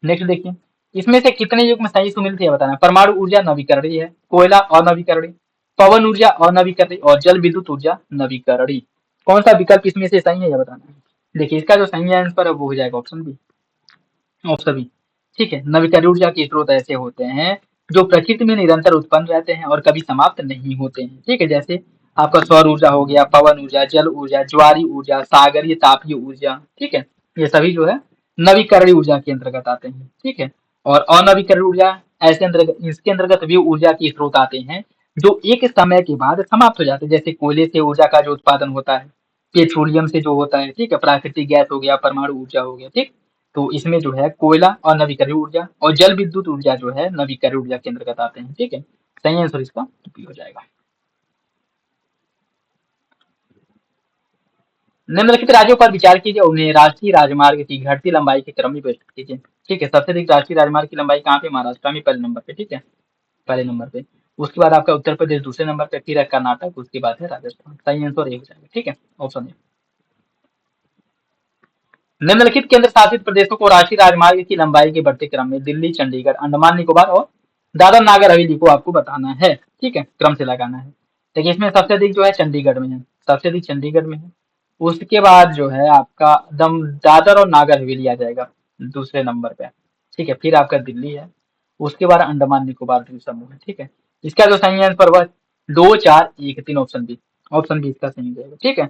[SPEAKER 1] नेक्स्ट देखिए, इसमें से कितने युग में सही सुमेलित है बताना है। परमाणु ऊर्जा नवीकरणीय है, कोयला अनवीकरणीय, पवन ऊर्जा अनवीकरणीय और जल विद्युत ऊर्जा नवीकरणीय। कौन सा विकल्प इसमें से सही है यह बताना है। देखिए, इसका जो सही आंसर है वो हो जाएगा ऑप्शन बी, ऑप्शन बी, ठीक है। नवीकरणीय ऊर्जा के स्रोत ऐसे होते हैं जो प्रकृति में निरंतर उत्पन्न रहते हैं और कभी समाप्त नहीं होते हैं, ठीक है, जैसे आपका सौर ऊर्जा हो गया, पवन ऊर्जा, जल ऊर्जा, ज्वारी ऊर्जा, सागरीय तापीय ऊर्जा, ठीक है, ये सभी जो है नवीकरणीय ऊर्जा के अंतर्गत आते हैं, ठीक है। और अनवीकरणीय ऊर्जा ऐसे अंतर्गत, इसके अंतर्गत वे ऊर्जा के स्रोत आते हैं जो एक समय के बाद समाप्त हो जाते हैं, जैसे कोयले से ऊर्जा का जो उत्पादन होता है, पेट्रोलियम से जो होता है, ठीक है, प्राकृतिक गैस हो गया, परमाणु ऊर्जा हो गया, ठीक। तो इसमें जो है कोयला और नवीकरणीय ऊर्जा और जल विद्युत ऊर्जा जो है नवीकरणीय ऊर्जा के अंतर्गत आते हैं, ठीक है, सही आंसर इसका बी हो जाएगा। निम्नलिखित राज्यों पर विचार कीजिए, उन्हें राष्ट्रीय राजमार्ग की घटती लंबाई के क्रम में प्रस्तुत कीजिए, ठीक है। सबसे अधिक राष्ट्रीय राजमार्ग की लंबाई कहाँ पे, महाराष्ट्र में पहले नंबर पे, ठीक है, पहले नंबर पे। उसके बाद आपका उत्तर प्रदेश दूसरे नंबर पे, फिर है कर्नाटक, उसके बाद है राजस्थान। सही आंसर ये हो जाएगा, ठीक है, ऑप्शन ए। निम्नलिखित केंद्र शासित प्रदेशों को राष्ट्रीय राजमार्ग की लंबाई के बढ़ते क्रम में दिल्ली, चंडीगढ़, अंडमान निकोबार और दादर नागर हवेली को आपको बताना है, ठीक है, क्रम से लगाना है। देखिए, इसमें सबसे अधिक जो है चंडीगढ़ में है, सबसे अधिक चंडीगढ़ में है। उसके बाद जो है आपका दम दादर और नागर हवेली आ जाएगा दूसरे नंबर पे, ठीक है, फिर आपका दिल्ली है, उसके बाद अंडमान निकोबार द्वीप समूह है, ठीक है। इसका जो सही आंसर हुआ 2 4 1 3, ऑप्शन बी, ऑप्शन बी इसका सही हो जाएगा, ठीक है,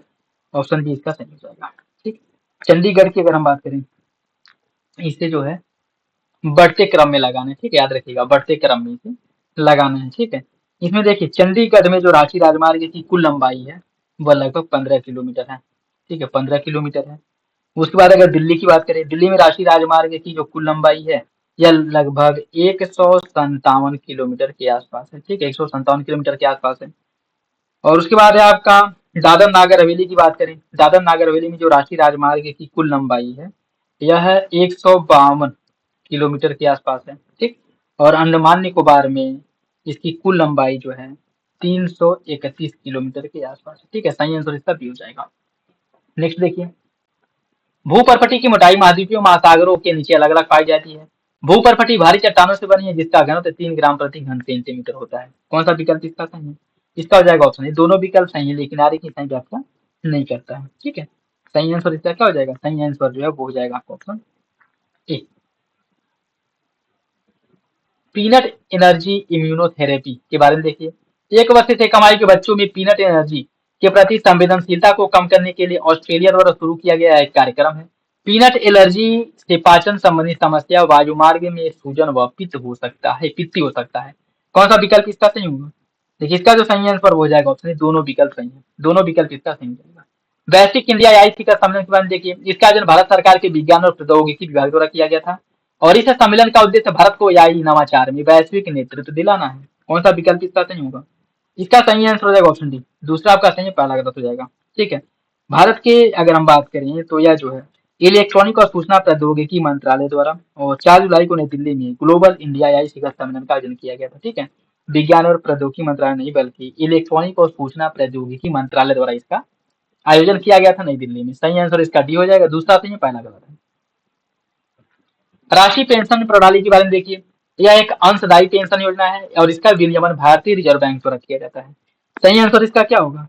[SPEAKER 1] ऑप्शन बी इसका सही हो जाएगा, ठीक। चंडीगढ़ की अगर हम बात करें, इसे जो है बढ़ते क्रम में लगाना है, ठीक है, याद रखिएगा बढ़ते क्रम में इसे लगाना है, ठीक है। इसमें देखिए, चंडीगढ़ में जो राष्ट्रीय राजमार्ग की कुल लंबाई है वह लगभग 15 किलोमीटर है, ठीक है, 15 किलोमीटर है। उसके बाद अगर दिल्ली की बात करें, दिल्ली में राष्ट्रीय राजमार्ग की जो कुल लंबाई है यह लगभग 157 किलोमीटर के आसपास है, ठीक है, 157 किलोमीटर के आसपास है। और उसके बाद है आपका दादर नागर हवेली की बात करें, दादर नागर हवेली में जो राष्ट्रीय राजमार्ग की कुल लंबाई है यह 152 किलोमीटर के आसपास है, ठीक। और अंडमान निकोबार में इसकी कुल लंबाई जो है 331 किलोमीटर के आसपास है, ठीक है, सही आंसर इसका बी हो जाएगा। नेक्स्ट देखिए, भूपर्पटी की मोटाई महाद्वीपीय महासागरों के नीचे अलग अलग पाई जाती है। भूपर्पटी भारी चट्टानों से बनी है जिसका घनत्व 3 ग्राम प्रति घन सेंटीमीटर होता है। कौन सा विकल्प इसका सही है? इसका हो जाएगा ऑप्शन, दोनों विकल्प सही है लेकिन आगे की सही व्याख्या नहीं करता है, ठीक है। सही आंसर इसका क्या हो जाएगा? सही आंसर जो है वो हो जाएगा आपका option A. Peanut energy immunotherapy के बारे में देखिए, 1 वर्ष से कम आयु के बच्चों में पीनट एनर्जी के प्रति संवेदनशीलता को कम करने के लिए ऑस्ट्रेलिया द्वारा शुरू किया गया एक कार्यक्रम है। पीनट एलर्जी से पाचन संबंधी समस्या, वायुमार्ग में सूजन व पित्त हो सकता है, पित्ती हो सकता है। कौन सा विकल्प इसका सही होगा? देखिए, इसका जो सही आंसर हो जाएगा ऑप्शन, दोनों विकल्प सही है, दोनों विकल्प इसका सही हो जाएगा। वैश्विक इंडिया आई शिखर सम्मेलन के बारे में देखिए, इसका आयोजन भारत सरकार के विज्ञान और प्रौद्योगिकी विभाग द्वारा किया गया था और इस सम्मेलन का उद्देश्य भारत को एआई नवाचार में वैश्विक नेतृत्व दिलाना है। कौन सा विकल्प इसका सही होगा? इसका सही आंसर हो जाएगा ऑप्शन डी, दूसरा आपका सही है, पहला गलत हो जाएगा, ठीक है। भारत के अगर हम बात करें तो यह जो है इलेक्ट्रॉनिक और सूचना प्रौद्योगिकी मंत्रालय द्वारा और 4 जुलाई को नई दिल्ली में ग्लोबल इंडिया एआई शिखर सम्मेलन का आयोजन किया गया था, ठीक है। विज्ञान और प्रौद्योगिकी मंत्रालय नहीं बल्कि इलेक्ट्रॉनिक और सूचना प्रौद्योगिकी मंत्रालय द्वारा इसका आयोजन किया गया था नई दिल्ली में। सही आंसर इसका डी हो जाएगा, दूसरा सही है, पहला गलत है। राशि पेंशन प्रणाली के बारे में देखिए, यह एक अंशदायी पेंशन योजना है और इसका विनियमन भारतीय रिजर्व बैंक द्वारा किया जाता है। सही आंसर इसका क्या होगा?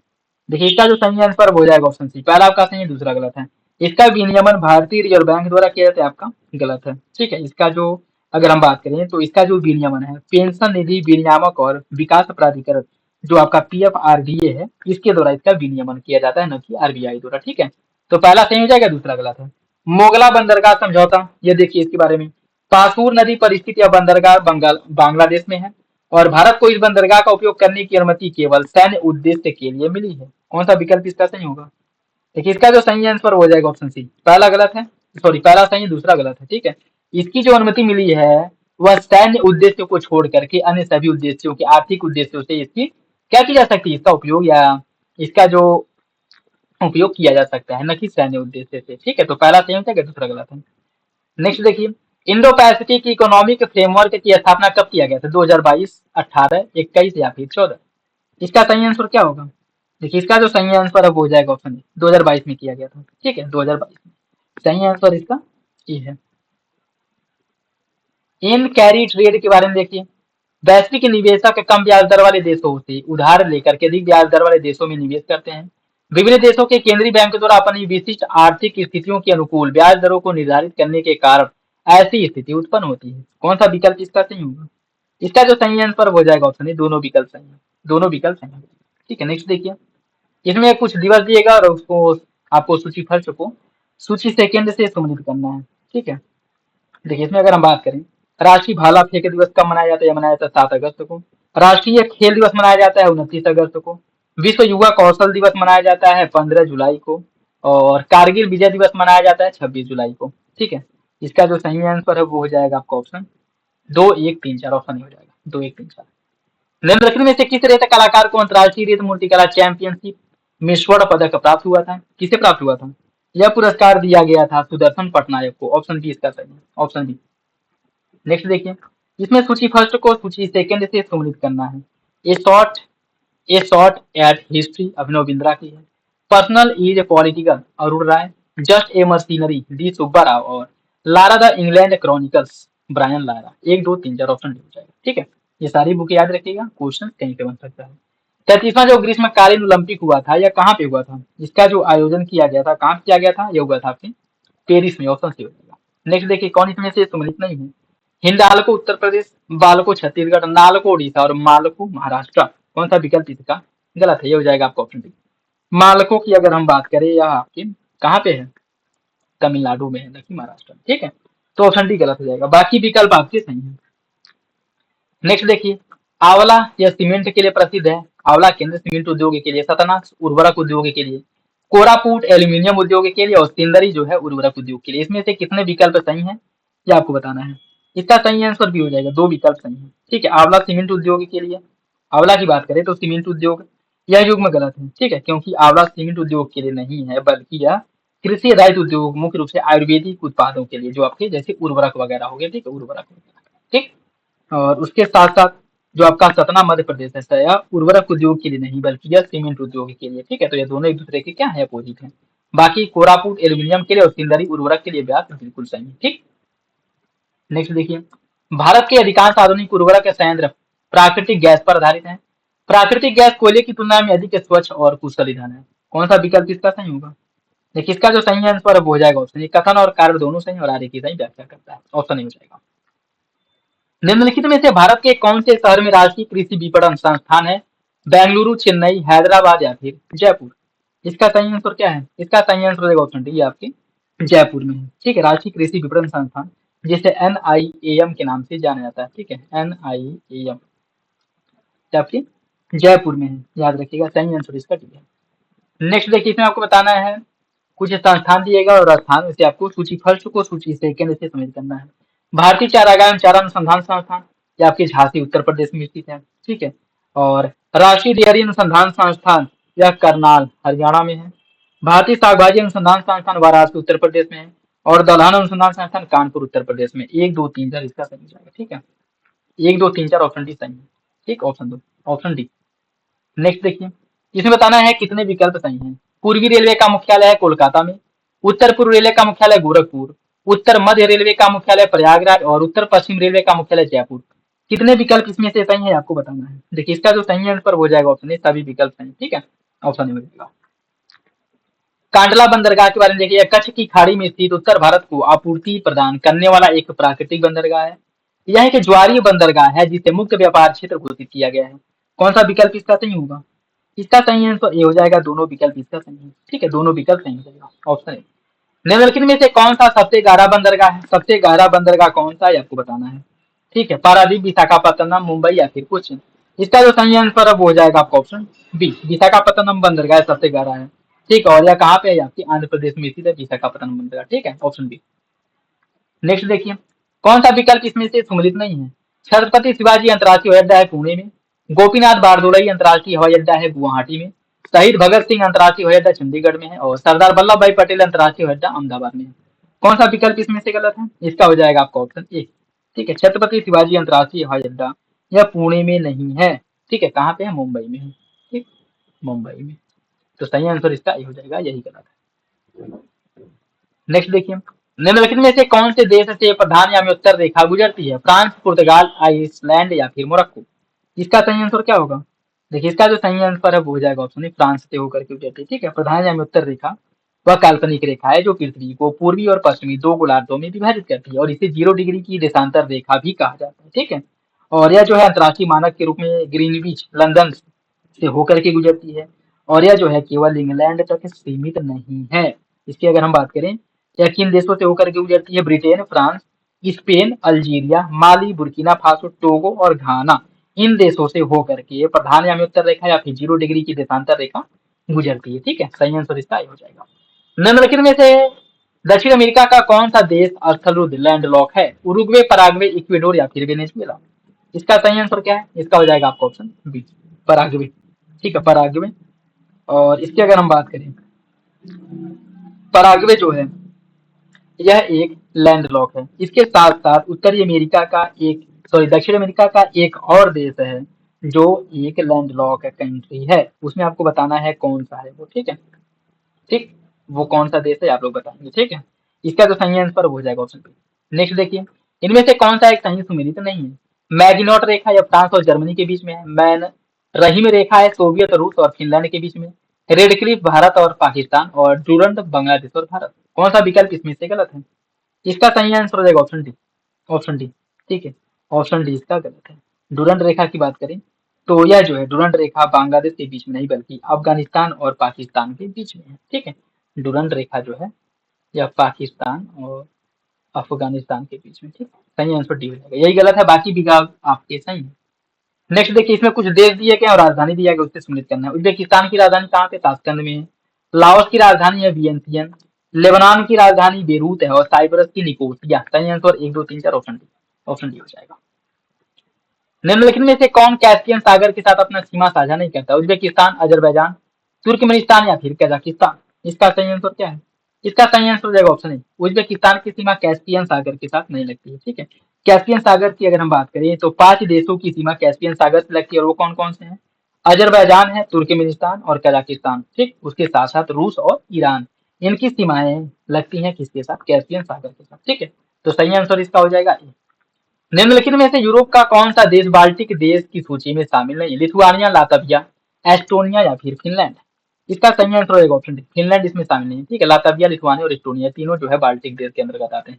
[SPEAKER 1] देखिए, इसका जो सही आंसर हो जाएगा ऑप्शन सी, पहला आपका सही है, दूसरा गलत है। इसका विनियमन भारतीय रिजर्व बैंक द्वारा किया जाता है, आपका गलत है, ठीक है। इसका जो अगर हम बात करें तो इसका जो विनियमन है पेंशन निधि विनियामक और विकास प्राधिकरण जो आपका PFRDA है, इसके द्वारा इसका विनियमन किया जाता है, न कि RBI द्वारा, ठीक है। तो पहला सही हो जाएगा, दूसरा गलत है। मोगला बंदरगाह समझौता, ये देखिए इसके बारे में, पासूर नदी पर स्थित यह बंदरगाह बांग्लादेश में है और भारत को इस बंदरगाह का उपयोग करने की अनुमति केवल सैन्य उद्देश्य के लिए मिली है। कौन सा विकल्प इसका सही होगा? देखिए इसका जो सही आंसर हो जाएगा ऑप्शन सी, पहला गलत है, सॉरी पहला सही है दूसरा गलत है, ठीक है। इसकी जो अनुमति मिली है वह सैन्य उद्देश्यों को छोड़ करके अन्य सभी उद्देश्यों के आर्थिक उद्देश्यों से इसकी क्या की जा सकती है, इसका उपयोग या इसका जो उपयोग किया जा सकता है, न कि सैन्य उद्देश्य से, ठीक है। तो पहला सही हो जाएगा, दूसरा गलत है। नेक्स्ट देखिए, इंडो पैसिफिक इकोनॉमिक फ्रेमवर्क की स्थापना कब किया गया था, 2022, 18, 21 या फिर 14? इसका सही आंसर क्या होगा? देखिए इसका जो सही आंसर अब हो जाएगा ऑप्शन ए, 2022 में किया गया था, ठीक है, 2022 में सही आंसर इसका ये है। इन कैरी ट्रेड के बारे में देखिए, वैश्विक निवेशक कम ब्याज दर वाले देशों से उधार लेकर के अधिक ब्याज दर वाले देशों में निवेश करते हैं। विभिन्न देशों के केंद्रीय बैंक द्वारा अपनी विशिष्ट आर्थिक स्थितियों के अनुकूल ब्याज दरों को निर्धारित करने के कारण ऐसी स्थिति उत्पन्न होती है। कौन सा विकल्प इसका सही होगा? इसका जो सही आंसर हो जाएगा ऑप्शन ए, दोनों विकल्प सही है, दोनों विकल्प सही है, ठीक है। नेक्स्ट देखिए, इसमें कुछ दिवस दिएगा और उसको आपको सूची फल को सूची सेकेंड से सम्मिलित करना है, ठीक है। देखिए इसमें अगर हम बात करें, राष्ट्रीय भाला फेंक दिवस कब मनाया जाता है, यह मनाया जाता है 7 अगस्त को। राष्ट्रीय खेल दिवस मनाया जाता है 29 अगस्त को। विश्व युवा कौशल दिवस मनाया जाता है 15 जुलाई को। और कारगिल विजय दिवस मनाया जाता है 26 जुलाई को, ठीक है। इसका जो सही आंसर है वो हो जाएगा आपका ऑप्शन 2, 1, 3, 4 ऑप्शन हो जाएगा 2, 1, 3, 4। निम्नलिखित में से किस रेत कलाकार को अंतर्राष्ट्रीय रेत मूर्तिकला चैंपियनशिप में स्वर्ण पदक प्राप्त हुआ था, किसे प्राप्त हुआ था? यह पुरस्कार दिया गया था सुदर्शन पटनायक को, ऑप्शन बी इसका सही है, ऑप्शन बी। नेक्स्ट देखिए, इसमें सूची फर्स्ट को सूची सेकंड से सम्मिलित करना है। A shot a shot at history Abhinav Bindra की है। Personal is political Arun Roy. Just a machinery D Subba Rao. और Lara the England chronicles Brian Lara. 1, 2, 3, 4 option हो जाएगा, ठीक है। ये सारी बुक याद रखिएगा, क्वेश्चन कहीं पे बन सकता है। 33वां जो ग्रीष्मकालीन ओलंपिक हुआ था यह कहाँ पे हुआ था? इसका जो आयोजन किया गया था कहाँ किया गया था? यह हुआ था आपके पेरिस में, ऑप्शन सी हो जाएगा। नेक्स्ट देखिए, कौन इसमें से सम्मिलित नहीं है? हिंडाल्को उत्तर प्रदेश, बालको छत्तीसगढ़, नालको उड़ीसा और मालको महाराष्ट्र। कौन सा विकल्प इसका गलत है? ये हो जाएगा आपका ऑप्शन डी। मालको की अगर हम बात करें, यह आपके कहाँ पे है? तमिलनाडु में है, न कि महाराष्ट्र में, ठीक है। तो ऑप्शन डी गलत हो जाएगा, बाकी विकल्प आपके सही है। नेक्स्ट देखिए, आंवला यह सीमेंट के लिए प्रसिद्ध है। आंवला केंद्र सीमेंट उद्योग के लिए, सतनाक्स उर्वरक उद्योग के लिए, कोरापुट एल्यूमिनियम उद्योग के लिए और सिंदरी जो है उर्वरक उद्योग के लिए। इसमें से कितने विकल्प सही हैं ये आपको बताना है। इसका सही आंसर भी हो जाएगा, 2 विकल्प सही है, ठीक है। आंवला सीमेंट उद्योग के लिए, आंवला की बात करें तो सीमेंट उद्योग, यह युग्म गलत है, ठीक है, क्योंकि आंवला सीमेंट उद्योग के लिए नहीं है, बल्कि यह कृषि आधारित उद्योग मुख्य रूप से आयुर्वेदिक उत्पादों के लिए, जो आपके जैसे उर्वरक वगैरह हो गए, ठीक है, उर्वरक वगैरह, ठीक। और उसके साथ साथ जो आपका सतना मध्य प्रदेश है, यह उर्वरक उद्योग के लिए नहीं बल्कि यह सीमेंट उद्योग के लिए, ठीक है। तो ये दोनों एक दूसरे के क्या है, अपोजिट है। बाकी कोरापुट एल्यूमिनियम के लिए और सिंदरी उर्वरक के लिए व्यास बिल्कुल सही है, ठीक। नेक्स्ट देखिए, भारत के अधिकांश आधुनिक उर्वरक संयंत्र प्राकृतिक गैस पर आधारित है। प्राकृतिक गैस कोयले की तुलना में अधिक स्वच्छ और कुशल ईंधन है। कौन सा विकल्प इसका सही होगा? देखिए इसका जो सही आंसर हो जाएगा ऑप्शन, कथन और कारण दोनों सही और आगे की सही व्याख्या करता है, ऑप्शन हो जाएगा। निम्नलिखित में से भारत के कौन से शहर में राष्ट्रीय कृषि विपणन संस्थान है? बेंगलुरु, चेन्नई, हैदराबाद या फिर जयपुर? इसका सही आंसर क्या है? इसका सही आंसर रहेगा ऑप्शन डी, आपके जयपुर में है, ठीक है। राष्ट्रीय कृषि विपणन संस्थान, जिसे NIAM के नाम से जाना जाता है, ठीक है, NIAM आपके जयपुर में है, याद रखिएगा, सही आंसर इसका डी है। नेक्स्ट देखिए, इसमें आपको बताना है कुछ संस्थान दिएगा और स्थान से आपको सूची फर्स्ट को सूची सेकंड से समझ करना है। भारतीय चारागाह एवं चारा अनुसंधान संस्थान, ये आपके झांसी उत्तर प्रदेश में स्थित है, ठीक है। और राष्ट्रीय डेयरी अनुसंधान संस्थान, यह करनाल हरियाणा में है। भारतीय शाक भाजी अनुसंधान संस्थान वाराणसी उत्तर प्रदेश में है। और दलहन अनुसंधान संस्थान कानपुर उत्तर प्रदेश में। 1, 2, 3, 4 इसका सही जाएगा, ठीक है, 1, 2, 3, 4 ऑप्शन डी सही है, ठीक, ऑप्शन दो, ऑप्शन डी। नेक्स्ट देखिए, इसमें बताना है कितने विकल्प सही हैं। पूर्वी रेलवे का मुख्यालय है कोलकाता में। उत्तर पूर्व रेलवे का मुख्यालय गोरखपुर। उत्तर मध्य रेलवे का मुख्यालय प्रयागराज और उत्तर पश्चिम रेलवे का मुख्यालय जयपुर। कितने विकल्प इसमें से सही है आपको बताना है। देखिए इसका जो सही आंसर हो जाएगा ऑप्शन ए, सभी विकल्प सही, ठीक है, ऑप्शन ए हो जाएगा। कांडला बंदरगाह के बारे में देखिए, कच्छ की खाड़ी में स्थित उत्तर भारत को आपूर्ति प्रदान करने वाला एक प्राकृतिक बंदरगाह है। यह एक ज्वारीय बंदरगाह है जिसे मुक्त व्यापार क्षेत्र घोषित किया गया है। कौन सा विकल्प इसका सही होगा? इसका सही आंसर ए हो जाएगा, दोनों विकल्प इसका सही है, ठीक है, दोनों विकल्प सही हो जाएगा, ऑप्शन ए। निम्नलिखित में से कौन सा सबसे गहरा बंदरगाह है? सबसे गहरा बंदरगाह कौन सा है आपको बताना है, ठीक है। पारादीप, विशाखापत्तनम, मुंबई या फिर कोच्चि? इसका जो सही आंसर अब हो जाएगा आपका ऑप्शन बी, विशाखापत्तनम बंदरगाह सबसे गहरा है। ठीक है, और यह कहाँ पे है आपकी आंध्र प्रदेश में स्थित है, विशाखापट्टनम बंदरगाह। ठीक है, ऑप्शन बी। नेक्स्ट देखिए, कौन सा विकल्प इसमें से सम्मिलित नहीं है? छत्रपति शिवाजी अंतर्राष्ट्रीय हवाई अड्डा है पुणे में, गोपीनाथ बारदोलाई अंतर्राष्ट्रीय हवाई अड्डा है गुवाहाटी में, शहीद भगत सिंह अंतर्राष्ट्रीय हवाई अड्डा चंडीगढ़ में है, और सरदार वल्लभ भाई पटेल अंतर्राष्ट्रीय हवाई अड्डा अहमदाबाद में है। कौन सा विकल्प इसमें से गलत है? इसका हो जाएगा आपका ऑप्शन ए। ठीक है, छत्रपति शिवाजी अंतर्राष्ट्रीय हवाई अड्डा यह पुणे में नहीं है। ठीक है, कहाँ पे है? मुंबई में है। ठीक, मुंबई में। तो सही आंसर इसका ए हो जाएगा, यही गलत है। नेक्स्ट देखिए, निम्नलिखित में से कौन से देश से प्रधान यानी उत्तर रेखा गुजरती है? फ्रांस, पुर्तगाल, आइसलैंड या फिर मोरक्को? इसका सही आंसर क्या होगा? देखिए, इसका जो सही आंसर है वो हो जाएगा ऑप्शन ए, फ्रांस से होकर के गुजरती है। ठीक है, प्रधान यानी उत्तर रेखा वह काल्पनिक रेखा है जो पृथ्वी को पूर्वी और पश्चिमी दो गोलार्धों में विभाजित करती है, और इसे 0 डिग्री की देशांतर रेखा भी कहा जाता है। ठीक है, और यह जो है अंतर्राष्ट्रीय मानक के रूप में ग्रीनविच लंदन से होकर के गुजरती है, और यह जो है केवल इंग्लैंड तक सीमित नहीं है। इसकी अगर हम बात करें, यह किन देशों से होकर के गुजरती है? ब्रिटेन, फ्रांस, स्पेन, अल्जीरिया, माली, बुर्किना फासो, टोगो और घाना, इन देशों से होकर के प्रधान यानी उत्तर रेखा या फिर 0 डिग्री की देशांतर रेखा गुजरती है। ठीक है, सही आंसर इसका ये हो जाएगा। निम्नलिखित में से दक्षिण अमेरिका का कौन सा देश स्थलरुद्ध लैंडलॉक है? उरुग्वे, पराग्वे, इक्वेडोर या फिर वेनेजुएला? इसका सही आंसर क्या है? इसका हो जाएगा आपका ऑप्शन बी, पराग्वे। ठीक है, पराग्वे। और इसकी अगर हम बात करें, पराग्वे जो है यह एक लैंडलॉक है। इसके साथ साथ उत्तरी अमेरिका का एक, सॉरी, दक्षिण अमेरिका का एक और देश है जो एक लैंडलॉक कंट्री है, उसमें आपको बताना है कौन सा है वो। ठीक है, ठीक, वो कौन सा देश है आप लोग बताएंगे। ठीक है, इसका जो सही आंसर हो जाएगा ऑप्शन बी। नेक्स्ट देखिए, इनमें से कौन सा एक सही सुमेलित नहीं है? मैगिनोट रेखा या फ्रांस और जर्मनी के बीच में है, मैन रहीम रेखा है सोवियत रूस और फिनलैंड के बीच में, रेड क्लिफ भारत और पाकिस्तान, और डूरंड बांग्लादेश और भारत। कौन सा विकल्प इसमें से गलत है? इसका सही आंसर हो जाएगा ऑप्शन डी, ऑप्शन डी। ठीक है, ऑप्शन डी इसका गलत है। डूरंड रेखा की बात करें तो यह जो है डूरंड रेखा बांग्लादेश के बीच में नहीं बल्कि अफगानिस्तान और पाकिस्तान के बीच में है। ठीक है, डूरंड रेखा जो है यह पाकिस्तान और अफगानिस्तान के बीच में। ठीक, सही आंसर डी हो जाएगा, यही गलत है, बाकी विकल्प आपके सही है। नेक्स्ट देखिए, इसमें कुछ देश दिए गए और राजधानी दिया गया, उससे सम्मिलित करना है। उज्बेकिस्तान की राजधानी कहाँ पे? ताशकंद में है। लाओस की राजधानी है वियंतियन, लेबनान की राजधानी बेरूत है, और साइप्रस की निकोसिया। सही answer 1 2 3 4 option D, option D हो जाएगा। निम्नलिखित में से कौन कैस्पियन सागर के साथ अपना सीमा साझा नहीं करता? उज्बेकिस्तान, अजरबैजान, तुर्कमेनिस्तान या फिर कजाकिस्तान? इसका सही आंसर क्या है? इसका सही आंसर हो जाएगा ऑप्शन ए, उज्बेकिस्तान की सीमा कैस्पियन सागर के साथ नहीं लगती है। ठीक है, कैस्पियन सागर की अगर हम बात करें तो 5 देशों की सीमा कैस्पियन सागर से लगती है, और वो कौन कौन से हैं? अजरबैजान है, तुर्कमेनिस्तान और कजाकिस्तान। ठीक, उसके साथ साथ रूस और ईरान, इनकी सीमाएं लगती हैं किसके साथ? कैस्पियन सागर के साथ। ठीक है, तो सही आंसर इसका हो जाएगा ए। निम्नलिखित में से यूरोप का कौन सा देश बाल्टिक देश की सूची में शामिल नहीं? लिथुआनिया, लातविया, एस्टोनिया या फिर फिनलैंड? इसका सही आंसर होगा ऑप्शन डी, फिनलैंड इसमें शामिल नहीं है। ठीक है, लातविया, लिथुआनिया और एस्टोनिया तीनों जो है बाल्टिक देश के अंतर्गत आते हैं।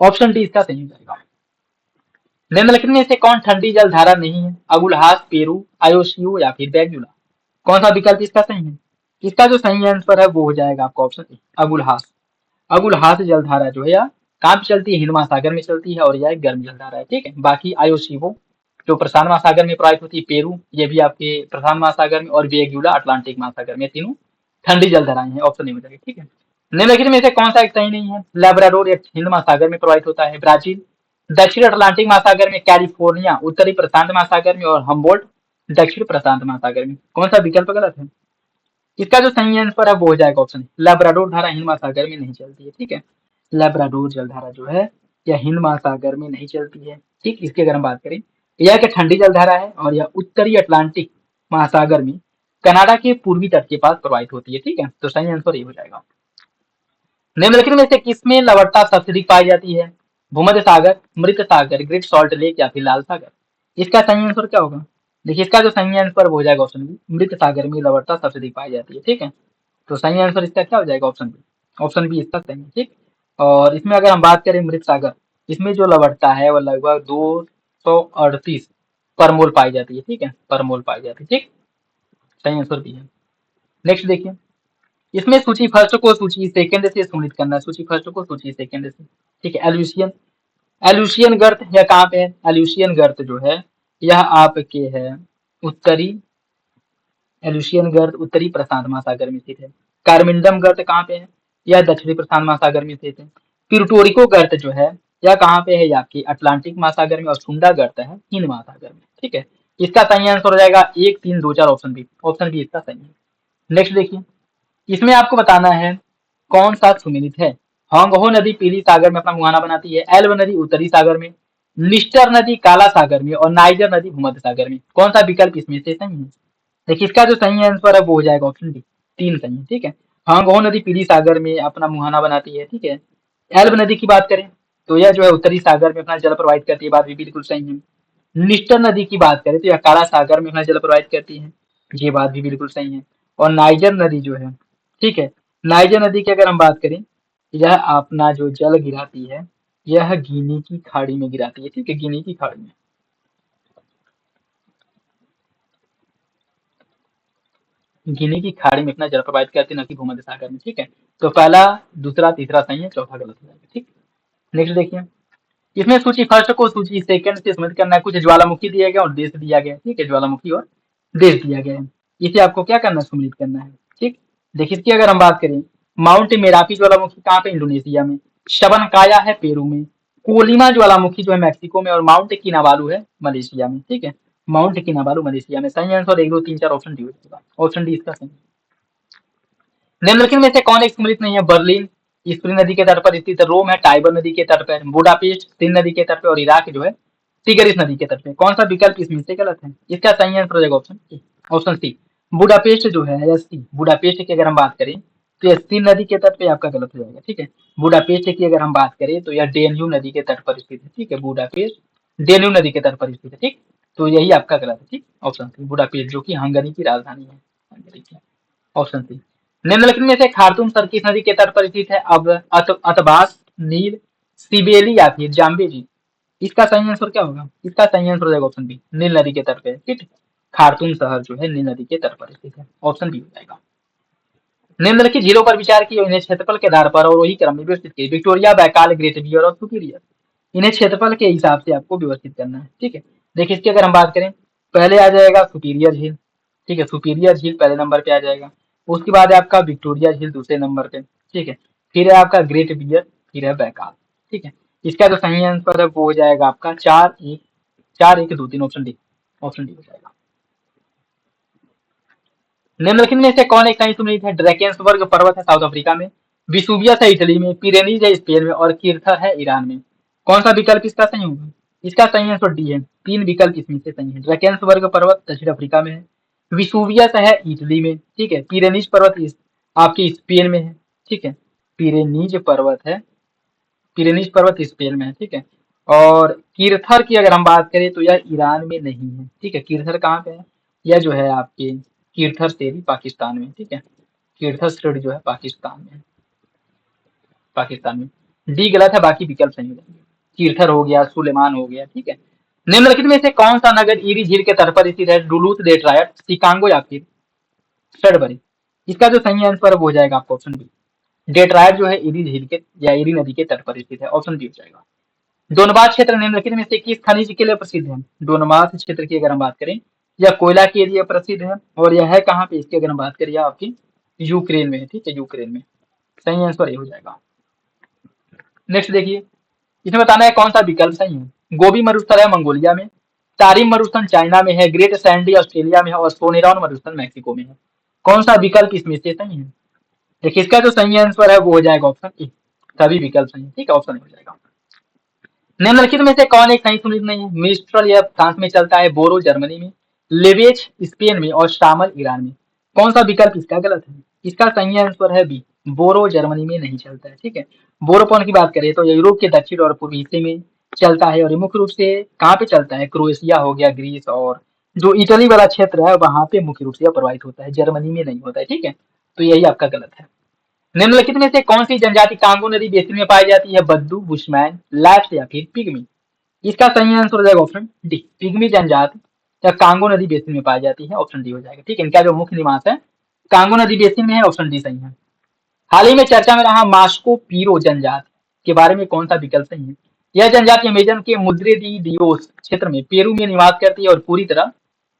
[SPEAKER 1] ऑप्शन डी इसका सही हो जाएगा। निम्नलिखित में से कौन ठंडी जल धारा नहीं है? अगुलहास, पेरू, आयोशियो या फिर बैग्युला? कौन सा विकल्प इसका सही है? इसका जो सही आंसर है वो हो जाएगा आपका ऑप्शन ए, अगुलहास। अगुलहास जलधारा जो है यह कहाँ पे चलती है? हिंद महासागर में चलती है, और यह एक गर्म जलधारा है। ठीक है, बाकी आयोशिवो जो प्रशांत महासागर में प्रवाहित होती है, पेरू ये भी आपके प्रशांत महासागर में, और वेग्युला अटलांटिक महासागर में, तीनों ठंडी जलधाराएं हैं। ऑप्शन ए हो जाएगा। ठीक है, निम्नलिखित में से कौन सा एक सही नहीं है? लेब्राडोर एक हिंद महासागर में प्रवाहित होता है, ब्राजील दक्षिण अटलांटिक महासागर में, कैलिफोर्निया उत्तरी प्रशांत महासागर में, और हम्बोल्ट दक्षिण प्रशांत महासागर में। कौन सा विकल्प गलत है? इसका जो सही आंसर है वो हो जाएगा ऑप्शन लेब्राडोर धारा हिंद महासागर में नहीं चलती है। ठीक है, लेब्राडोर जलधारा जो है यह हिंद महासागर में नहीं चलती है। ठीक, इसकी अगर हम बात करें, यह एक ठंडी जलधारा है, और यह उत्तरी अटलांटिक महासागर में कनाडा के पूर्वी तट के पास प्रवाहित होती है। ठीक है, तो सही आंसर ये हो जाएगा। निम्नलिखित में से किसमें लवणता सबसे अधिक पाई जाती है? भूमध्य सागर, मृत सागर, ग्रेट सॉल्ट लेक या फिर लाल सागर? इसका सही आंसर क्या होगा? देखिए, इसका जो सही आंसर हो जाएगा ऑप्शन बी, मृत सागर में लवणता सबसे अधिक पाई जाती है। ठीक है, तो सही आंसर इसका क्या हो जाएगा? ऑप्शन बी, ऑप्शन बी इसका सही है। ठीक, और इसमें अगर हम बात करें मृत सागर, इसमें जो लवणता है वो लगभग 238 पर मोल पाई जाती है। ठीक है, पर मोल पाई जाती है। ठीक, सही आंसर बी है। नेक्स्ट देखिए, इसमें सूची फर्स्ट को सूची सेकंड से सम्मिलित करना, सूची फर्स्ट को सूची सेकंड से। ठीक है, एल्यूशियन, एल्यूशियन गर्त यह कहाँ पे है? एल्यूशियन गर्त जो है यह आपके है उत्तरी, एल्यूशियन गर्त उत्तरी प्रशांत महासागर में स्थित है। कार्मिंडम गर्त कहाँ पे है? यह दक्षिणी प्रशांत महासागर में स्थित है। प्यूर्टोरिको गर्त जो है यह कहाँ पे है? आपकी अटलांटिक महासागर में। और सुंडा गर्त है हिंद महासागर में। ठीक है, इसका सही आंसर हो जाएगा 1, 3, 2, 4 ऑप्शन बी। ऑप्शन बी इसका सही है। नेक्स्ट देखिए, इसमें आपको बताना है कौन सा सुमेलित है। होंगहो नदी पीली सागर में अपना मुहाना बनाती है, एल्ब नदी उत्तरी सागर में, निस्टर नदी काला सागर में और नाइजर नदी भूमध्य सागर में। कौन सा विकल्प इसमें से सही है? देखिए, इसका जो सही आंसर है वो हो जाएगा ऑप्शन डी, 3 सही है। ठीक है, होंगहो नदी पीली सागर में अपना मुहाना बनाती है। ठीक है, एल्ब नदी की बात करें तो यह जो है उत्तरी सागर में अपना जल प्रवाहित करती है, बात भी बिल्कुल सही है। निस्टर नदी की बात करें तो यह काला सागर में अपना जल प्रवाहित करती है, ये बात भी बिल्कुल सही है। और नाइजर नदी जो है, ठीक है, नाइजर नदी की अगर हम बात करें, यह अपना जो जल गिराती है यह गिनी की खाड़ी में गिराती है। ठीक है, गिनी की खाड़ी में। गिनी की खाड़ी में अपना जल प्रवाहित करती है, न कि भूमध्य सागर में। ठीक है, तो पहला, दूसरा, तीसरा सही है, चौथा गलत हो जाएगा। ठीक, नेक्स्ट देखिए, इसमें सूची फर्स्ट को सूची सेकंड से सम्मिलित करना है। कुछ ज्वालामुखी दिया गया और देश दिया गया। ठीक है, ज्वालामुखी और देश दिया गया है, इसे आपको क्या करना है? सम्मिलित करना है। ठीक, देखिए इसकी अगर हम बात करें, माउंट मेरापी ज्वालामुखी कहाँ पे? इंडोनेशिया में। शबनकाया है पेरू में। कोलिमा ज्वालामुखी जो है मैक्सिको में। और माउंट किनाबालू है मलेशिया में। ठीक है, माउंट किनाबालू मलेशिया में। सही आंसर 1, 2, 3, 4 ऑप्शन डी हो जाएगा। ऑप्शन डी इसका सही। निम्नलिखित में से कौन एक सम्मिलित नहीं है? बर्लिन स्प्रिंग नदी के तट पर स्थित, रोम है टाइबर नदी के तट पर, बुडापेस्ट सिंध नदी के तट पर और इराक जो है टिग्रिस नदी के तट पे। कौन सा विकल्प इसमें से गलत है? इसका सही आंसर हो जाएगा option A, option C, Budapest जो है या सी, बुडापेस्ट की अगर हम बात करें तो यह सिंध नदी के तट पे आपका गलत हो जाएगा। ठीक है, बुडापेस्ट की अगर हम बात करें तो यह डेन्यू नदी के तट पर स्थित है। ठीक है, बुडापेस्ट डेन्यू नदी के तट पर स्थित है। ठीक, तो यही आपका गलत है। ठीक, ऑप्शन सी, बुडापेस्ट जो कि हंगरी की राजधानी है, हंगरी की। Option C. निम्नलिखित में से खार्तूम सर किस नदी के तट पर स्थित है? अब अतबास, नील, सिबेली या फिर जाम्बेजी। इसका सही आंसर क्या होगा? इसका सही आंसर हो जाएगा ऑप्शन बी, नील नदी के तट पे। ठीक, खार्तूम शहर जो है नील नदी के तट पर स्थित है। ऑप्शन बी हो जाएगा। निम्नलिखित झीलों पर विचार किया, इन्हें क्षेत्रफल के आधार पर और वही क्रम में व्यवस्थित किए। विक्टोरिया, बैकाल, ग्रेट बियर और सुपीरियर। इन्हें क्षेत्रफल के हिसाब से आपको व्यवस्थित करना है। ठीक है, देखिए इसकी अगर हम बात करें, पहले आ जाएगा सुपीरियर झील। ठीक है, सुपीरियर झील पहले नंबर पे आ जाएगा। उसके बाद है आपका विक्टोरिया झील दूसरे नंबर पे। ठीक है, फिर है आपका ग्रेट बियर, फिर है बैकाल। ठीक है, इसका जो सही आंसर है वो हो जाएगा आपका 4, 1, 4, 1, 2, 3 ऑप्शन डी। ऑप्शन डी हो जाएगा। निम्नलिखित में से कौन एक सही सुमेलित है? ड्रैकेंसबर्ग पर्वत है साउथ अफ्रीका में, विसुवियस है इटली में, पिरेनीज है स्पेन में और किर्थर है ईरान में। कौन सा विकल्प इसका सही होगा? इसका सही आंसर डी है, 3 विकल्प इसमें से सही है। ड्रैकेंसबर्ग पर्वत दक्षिण अफ्रीका में है, विसुवियस है इटली में। ठीक है, पिरेनीज पर्वत आपके स्पेन में है। ठीक है, पिरेनीज पर्वत है, पिरेनीज पर्वत स्पेन में है। ठीक है, और किर्थर की अगर हम बात करें तो यह ईरान में नहीं है। ठीक है, किर्थर कहाँ पे है? यह जो है आपके किर्थर श्रेणी पाकिस्तान में। ठीक है, किर्थर श्रेणी जो है पाकिस्तान में, पाकिस्तान में। डी गलत है, बाकी विकल्प सही हो जाएंगे। किर्थर हो गया, सुलेमान हो गया। ठीक है, निम्नलिखित में से कौन सा नगर ईरी झील के तट पर स्थित है? डुलूथ, डेट्रायट, शिकागो या फिर सडबरी। इसका जो सही आंसर है वो हो जाएगा आपका ऑप्शन बी, डेट्रायट जो है ईरी झील के या ईरी नदी के तट पर स्थित है। ऑप्शन बी हो जाएगा। डोनबास क्षेत्र निम्नलिखित में से किस खनिज के लिए प्रसिद्ध है? डोनबास क्षेत्र की अगर हम बात करें, यह कोयला के लिए प्रसिद्ध है। और यह है कहाँ पे? इसकी अगर हम बात करें, यह आपकी यूक्रेन में है। ठीक है, यूक्रेन में। सही आंसर ये हो जाएगा। नेक्स्ट देखिए, इसमें बताना है कौन सा विकल्प सही है। गोबी मरुस्थल है मंगोलिया में, तारिम मरुस्थल चाइना में है, ग्रेट सैंडी ऑस्ट्रेलिया में है और सोनेरॉन मरुस्थल मैक्सिको में है। कौन सा विकल्प इसमें से सही है? देखिए इसका जो सही आंसर है वो हो जाएगा ऑप्शन ए, सभी विकल्प सही है। ठीक है, ऑप्शन हो जाएगा। निम्नलिखित में से कौन एक सही सुनिश्चित नहीं है? मिस्ट्रल यह फ्रांस में चलता है, बोरो जर्मनी में, लेवेज स्पेन में और शामल ईरान में। कौन सा विकल्प इसका गलत है? इसका सही आंसर है बी, बोरो जर्मनी में नहीं चलता है। ठीक है, बोरोपॉन की बात करें तो यूरोप के दक्षिण और पूर्वी हिस्से में चलता है और ये मुख्य रूप से कहाँ पे चलता है? क्रोएशिया हो गया, ग्रीस और जो इटली वाला क्षेत्र है वहां पे मुख्य रूप से प्रभावित होता है, जर्मनी में नहीं होता है। ठीक है, तो यही आपका गलत है। निम्नलिखित में से कौन सी जनजाति कांगो नदी बेसिन में पाई जाती है? बद्दू, बुशमैन, लैप्स या फिर पिग्मी। इसका सही आंसर हो जाएगा ऑप्शन डी, पिग्मी जनजाति या कांगो नदी बेसिन में पाई जाती है। ऑप्शन डी हो जाएगा। ठीक है, इनका जो मुख्य निवास है कांगो नदी बेसिन में है। ऑप्शन डी सही है। हाल ही में चर्चा में रहा मास्को पीरो जनजाति के बारे में कौन सा विकल्प सही है? यह जनजाति अमेजन के मुद्रे दी दियोस क्षेत्र में पेरू में निवास करती है और पूरी तरह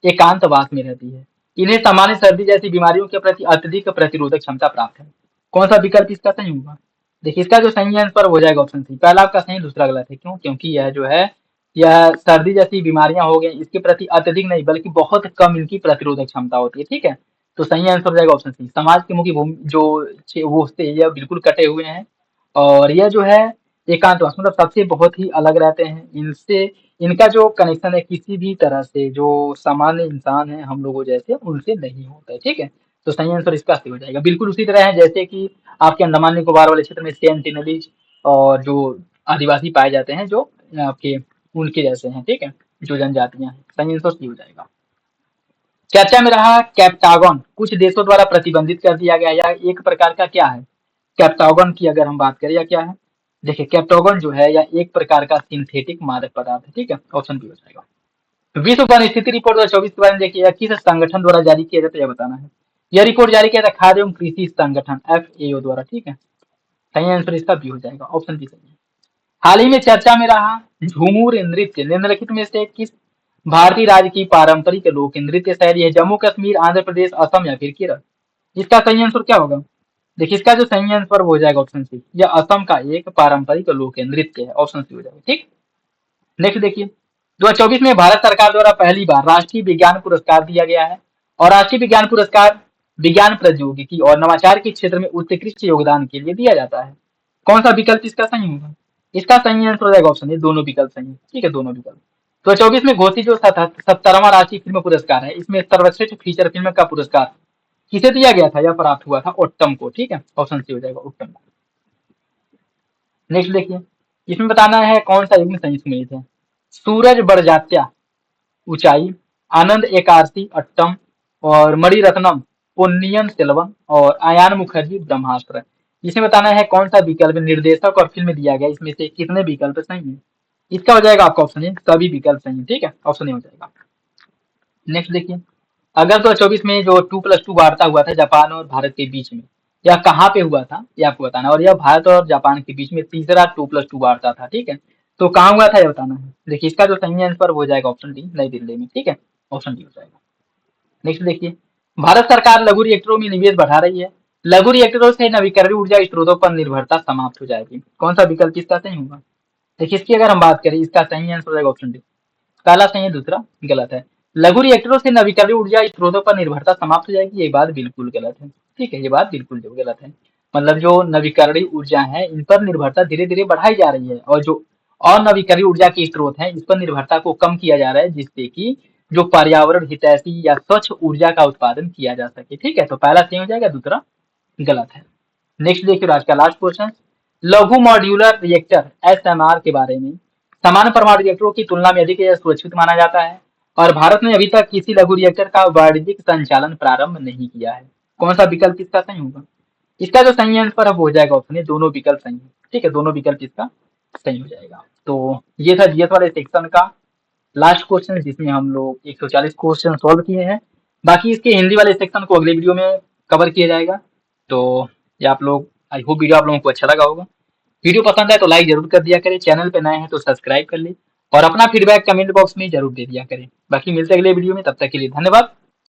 [SPEAKER 1] एकांतवास में रहती है। इन्हें सामान्य सर्दी जैसी बीमारियों के प्रति अत्यधिक प्रतिरोधक क्षमता प्राप्त है। कौन सा विकल्प इसका सही होगा? देखिए इसका जो सही आंसर हो जाएगा ऑप्शन सी। पहला आपका सही, दूसरा गलत है। क्यों? क्योंकि यह जो है, यह सर्दी जैसी बीमारियां हो गई, इसके प्रति अत्यधिक नहीं बल्कि बहुत कम इनकी प्रतिरोधक क्षमता होती है। ठीक है, तो सही आंसर हो जाएगा ऑप्शन सी। समाज के मुखी भूमि जो वो से यह बिल्कुल कटे हुए हैं, और यह जो है एकांतवास, मतलब सबसे बहुत ही अलग रहते हैं। इनसे इनका जो कनेक्शन है किसी भी तरह से जो सामान्य इंसान है हम लोगों जैसे, उनसे नहीं होता है। ठीक है, तो सही आंसर इसका सही हो जाएगा। बिल्कुल उसी तरह है जैसे कि आपके अंडमान निकोबार वाले क्षेत्र में सेंटिनलीज और जो आदिवासी पाए जाते हैं, जो आपके उनके जैसे हैं। ठीक है, जो जनजातियां हैं। सही आंसर सही हो जाएगा। चर्चा में रहा कैप्टागन कुछ देशों द्वारा प्रतिबंधित कर दिया गया, या एक प्रकार का क्या है? कैप्टागन की अगर हम बात करें, या क्या है? देखिए कैप्टागन जो है, या एक प्रकार का सिंथेटिक मादक पदार्थ है। ठीक है, ऑप्शन बी हो जाएगा। विश्व परिस्थिति रिपोर्ट 2024 के बारे में देखिए, किस संगठन द्वारा जारी किया जाता है यह बताना है। यह रिपोर्ट जारी किया था खाद्य एवं कृषि संगठन FAO द्वारा। ठीक है, सही आंसर इसका बी हो जाएगा, ऑप्शन बी सही है। हाल ही में चर्चा में रहा झूमूर नृत्य निम्नलिखित में से किस भारतीय राज्य की पारंपरिक लोक नृत्य शैली है? जम्मू कश्मीर, आंध्र प्रदेश, असम या फिर केरल? इसका सही आंसर क्या होगा? देखिए इसका जो सही आंसर हो जाएगा ऑप्शन सी, यह असम का एक पारंपरिक लोक नृत्य है। ऑप्शन सी हो जाएगा। ठीक, नेक्स्ट देखिए, 2024 में भारत सरकार द्वारा पहली बार राष्ट्रीय विज्ञान पुरस्कार दिया गया है, और राष्ट्रीय विज्ञान पुरस्कार विज्ञान प्रौद्योगिकी और नवाचार के क्षेत्र में उत्कृष्ट योगदान के लिए दिया जाता है। कौन सा विकल्प इसका सही होगा? इसका सही आंसर हो जाएगा ऑप्शन ए, दोनों विकल्प सही है। ठीक है, दोनों विकल्प। तो 24 में घोषित जो 77वां राष्ट्रीय फिल्म पुरस्कार है, इसमें सर्वश्रेष्ठ फीचर फिल्म का पुरस्कार किसे दिया गया था? यह प्राप्त हुआ था उत्तम को। ठीक है, ऑप्शन सी हो जाएगा, उत्तम को। नेक्स्ट देखिए, इसमें बताना है कौन सा युग्म संयुक्त मिलित है। सूरज बड़जात्या ऊंचाई, आनंद एकादशी अट्टम, और मणिरत्नम पोन्नियन सेल्वन, और आयान मुखर्जी ब्रह्मास्त्र। इसमें बताना है कौन सा विकल्प निर्देशक और फिल्म दिया गया, इसमें से कितने विकल्प सही है? इसका हो जाएगा आपका ऑप्शन ए, सभी विकल्प सही है। ठीक है, ऑप्शन ए हो जाएगा। नेक्स्ट देखिए, अगस्त 2024 में जो 2+2 वार्ता हुआ था जापान और भारत के बीच में, यह कहाँ पे हुआ था ये आपको बताना है। और यह भारत और जापान के बीच में तीसरा 2+2 वार्ता था। ठीक है, तो कहाँ हुआ था ये बताना है। देखिए इसका जो सही आंसर हो जाएगा ऑप्शन डी, नई दिल्ली में। ठीक है, ऑप्शन डी हो जाएगा। नेक्स्ट देखिए, भारत सरकार लघु रिएक्टरों में निवेश बढ़ा रही है। लघु रिएक्टरों से नवीकरणीय ऊर्जा स्रोतों पर निर्भरता समाप्त हो जाएगी। कौन सा विकल्प इसका सही होगा? देखिए इसकी अगर हम बात करें, इसका सही आंसर हो जाएगा ऑप्शन डी। पहला सही है, दूसरा गलत है। लघु रिएक्टरों से नवीकरणीय ऊर्जा स्रोतों पर निर्भरता समाप्त हो जाएगी, ये बात बिल्कुल गलत है। ठीक है, ये बात बिल्कुल जो गलत है। मतलब जो नवीकरणीय ऊर्जा है, इन पर निर्भरता धीरे धीरे बढ़ाई जा रही है, और जो अनवीकरणीय ऊर्जा के स्रोत हैं, इस पर निर्भरता को कम किया जा रहा है, जिससे कि जो पर्यावरण हितैषी या स्वच्छ ऊर्जा का उत्पादन किया जा सके। ठीक है, तो पहला सही हो जाएगा, दूसरा गलत है। नेक्स्ट देखिए, आज का लास्ट क्वेश्चन, लघु मॉड्यूलर रिएक्टर SMR के बारे में। सामान्य परमाणु रिएक्टरों की तुलना में अधिक सुरक्षित माना जाता है, और भारत ने अभी तक किसी लघु रिएक्टर का वाणिज्यिक संचालन प्रारंभ नहीं किया है। कौन सा विकल्प इसका सही होगा? इसका जो सही आंसर अब हो जाएगा ऑप्शन, दोनों विकल्प सही है। ठीक है, दोनों विकल्प इसका सही हो जाएगा। तो ये था जीएस वाले सेक्शन का लास्ट क्वेश्चन, जिसमें हम लोग 140 क्वेश्चन सॉल्व किए हैं। बाकी इसके हिंदी वाले सेक्शन को अगले वीडियो में कवर किया जाएगा। तो ये आप लोग, आई होप वीडियो आप लोगों को अच्छा लगा होगा। वीडियो पसंद आए तो लाइक जरूर कर दिया करें, चैनल पे नए हैं तो सब्सक्राइब कर ले, और अपना फीडबैक कमेंट बॉक्स में जरूर दे दिया करें। बाकी मिलते हैं अगले वीडियो में, तब तक के लिए धन्यवाद।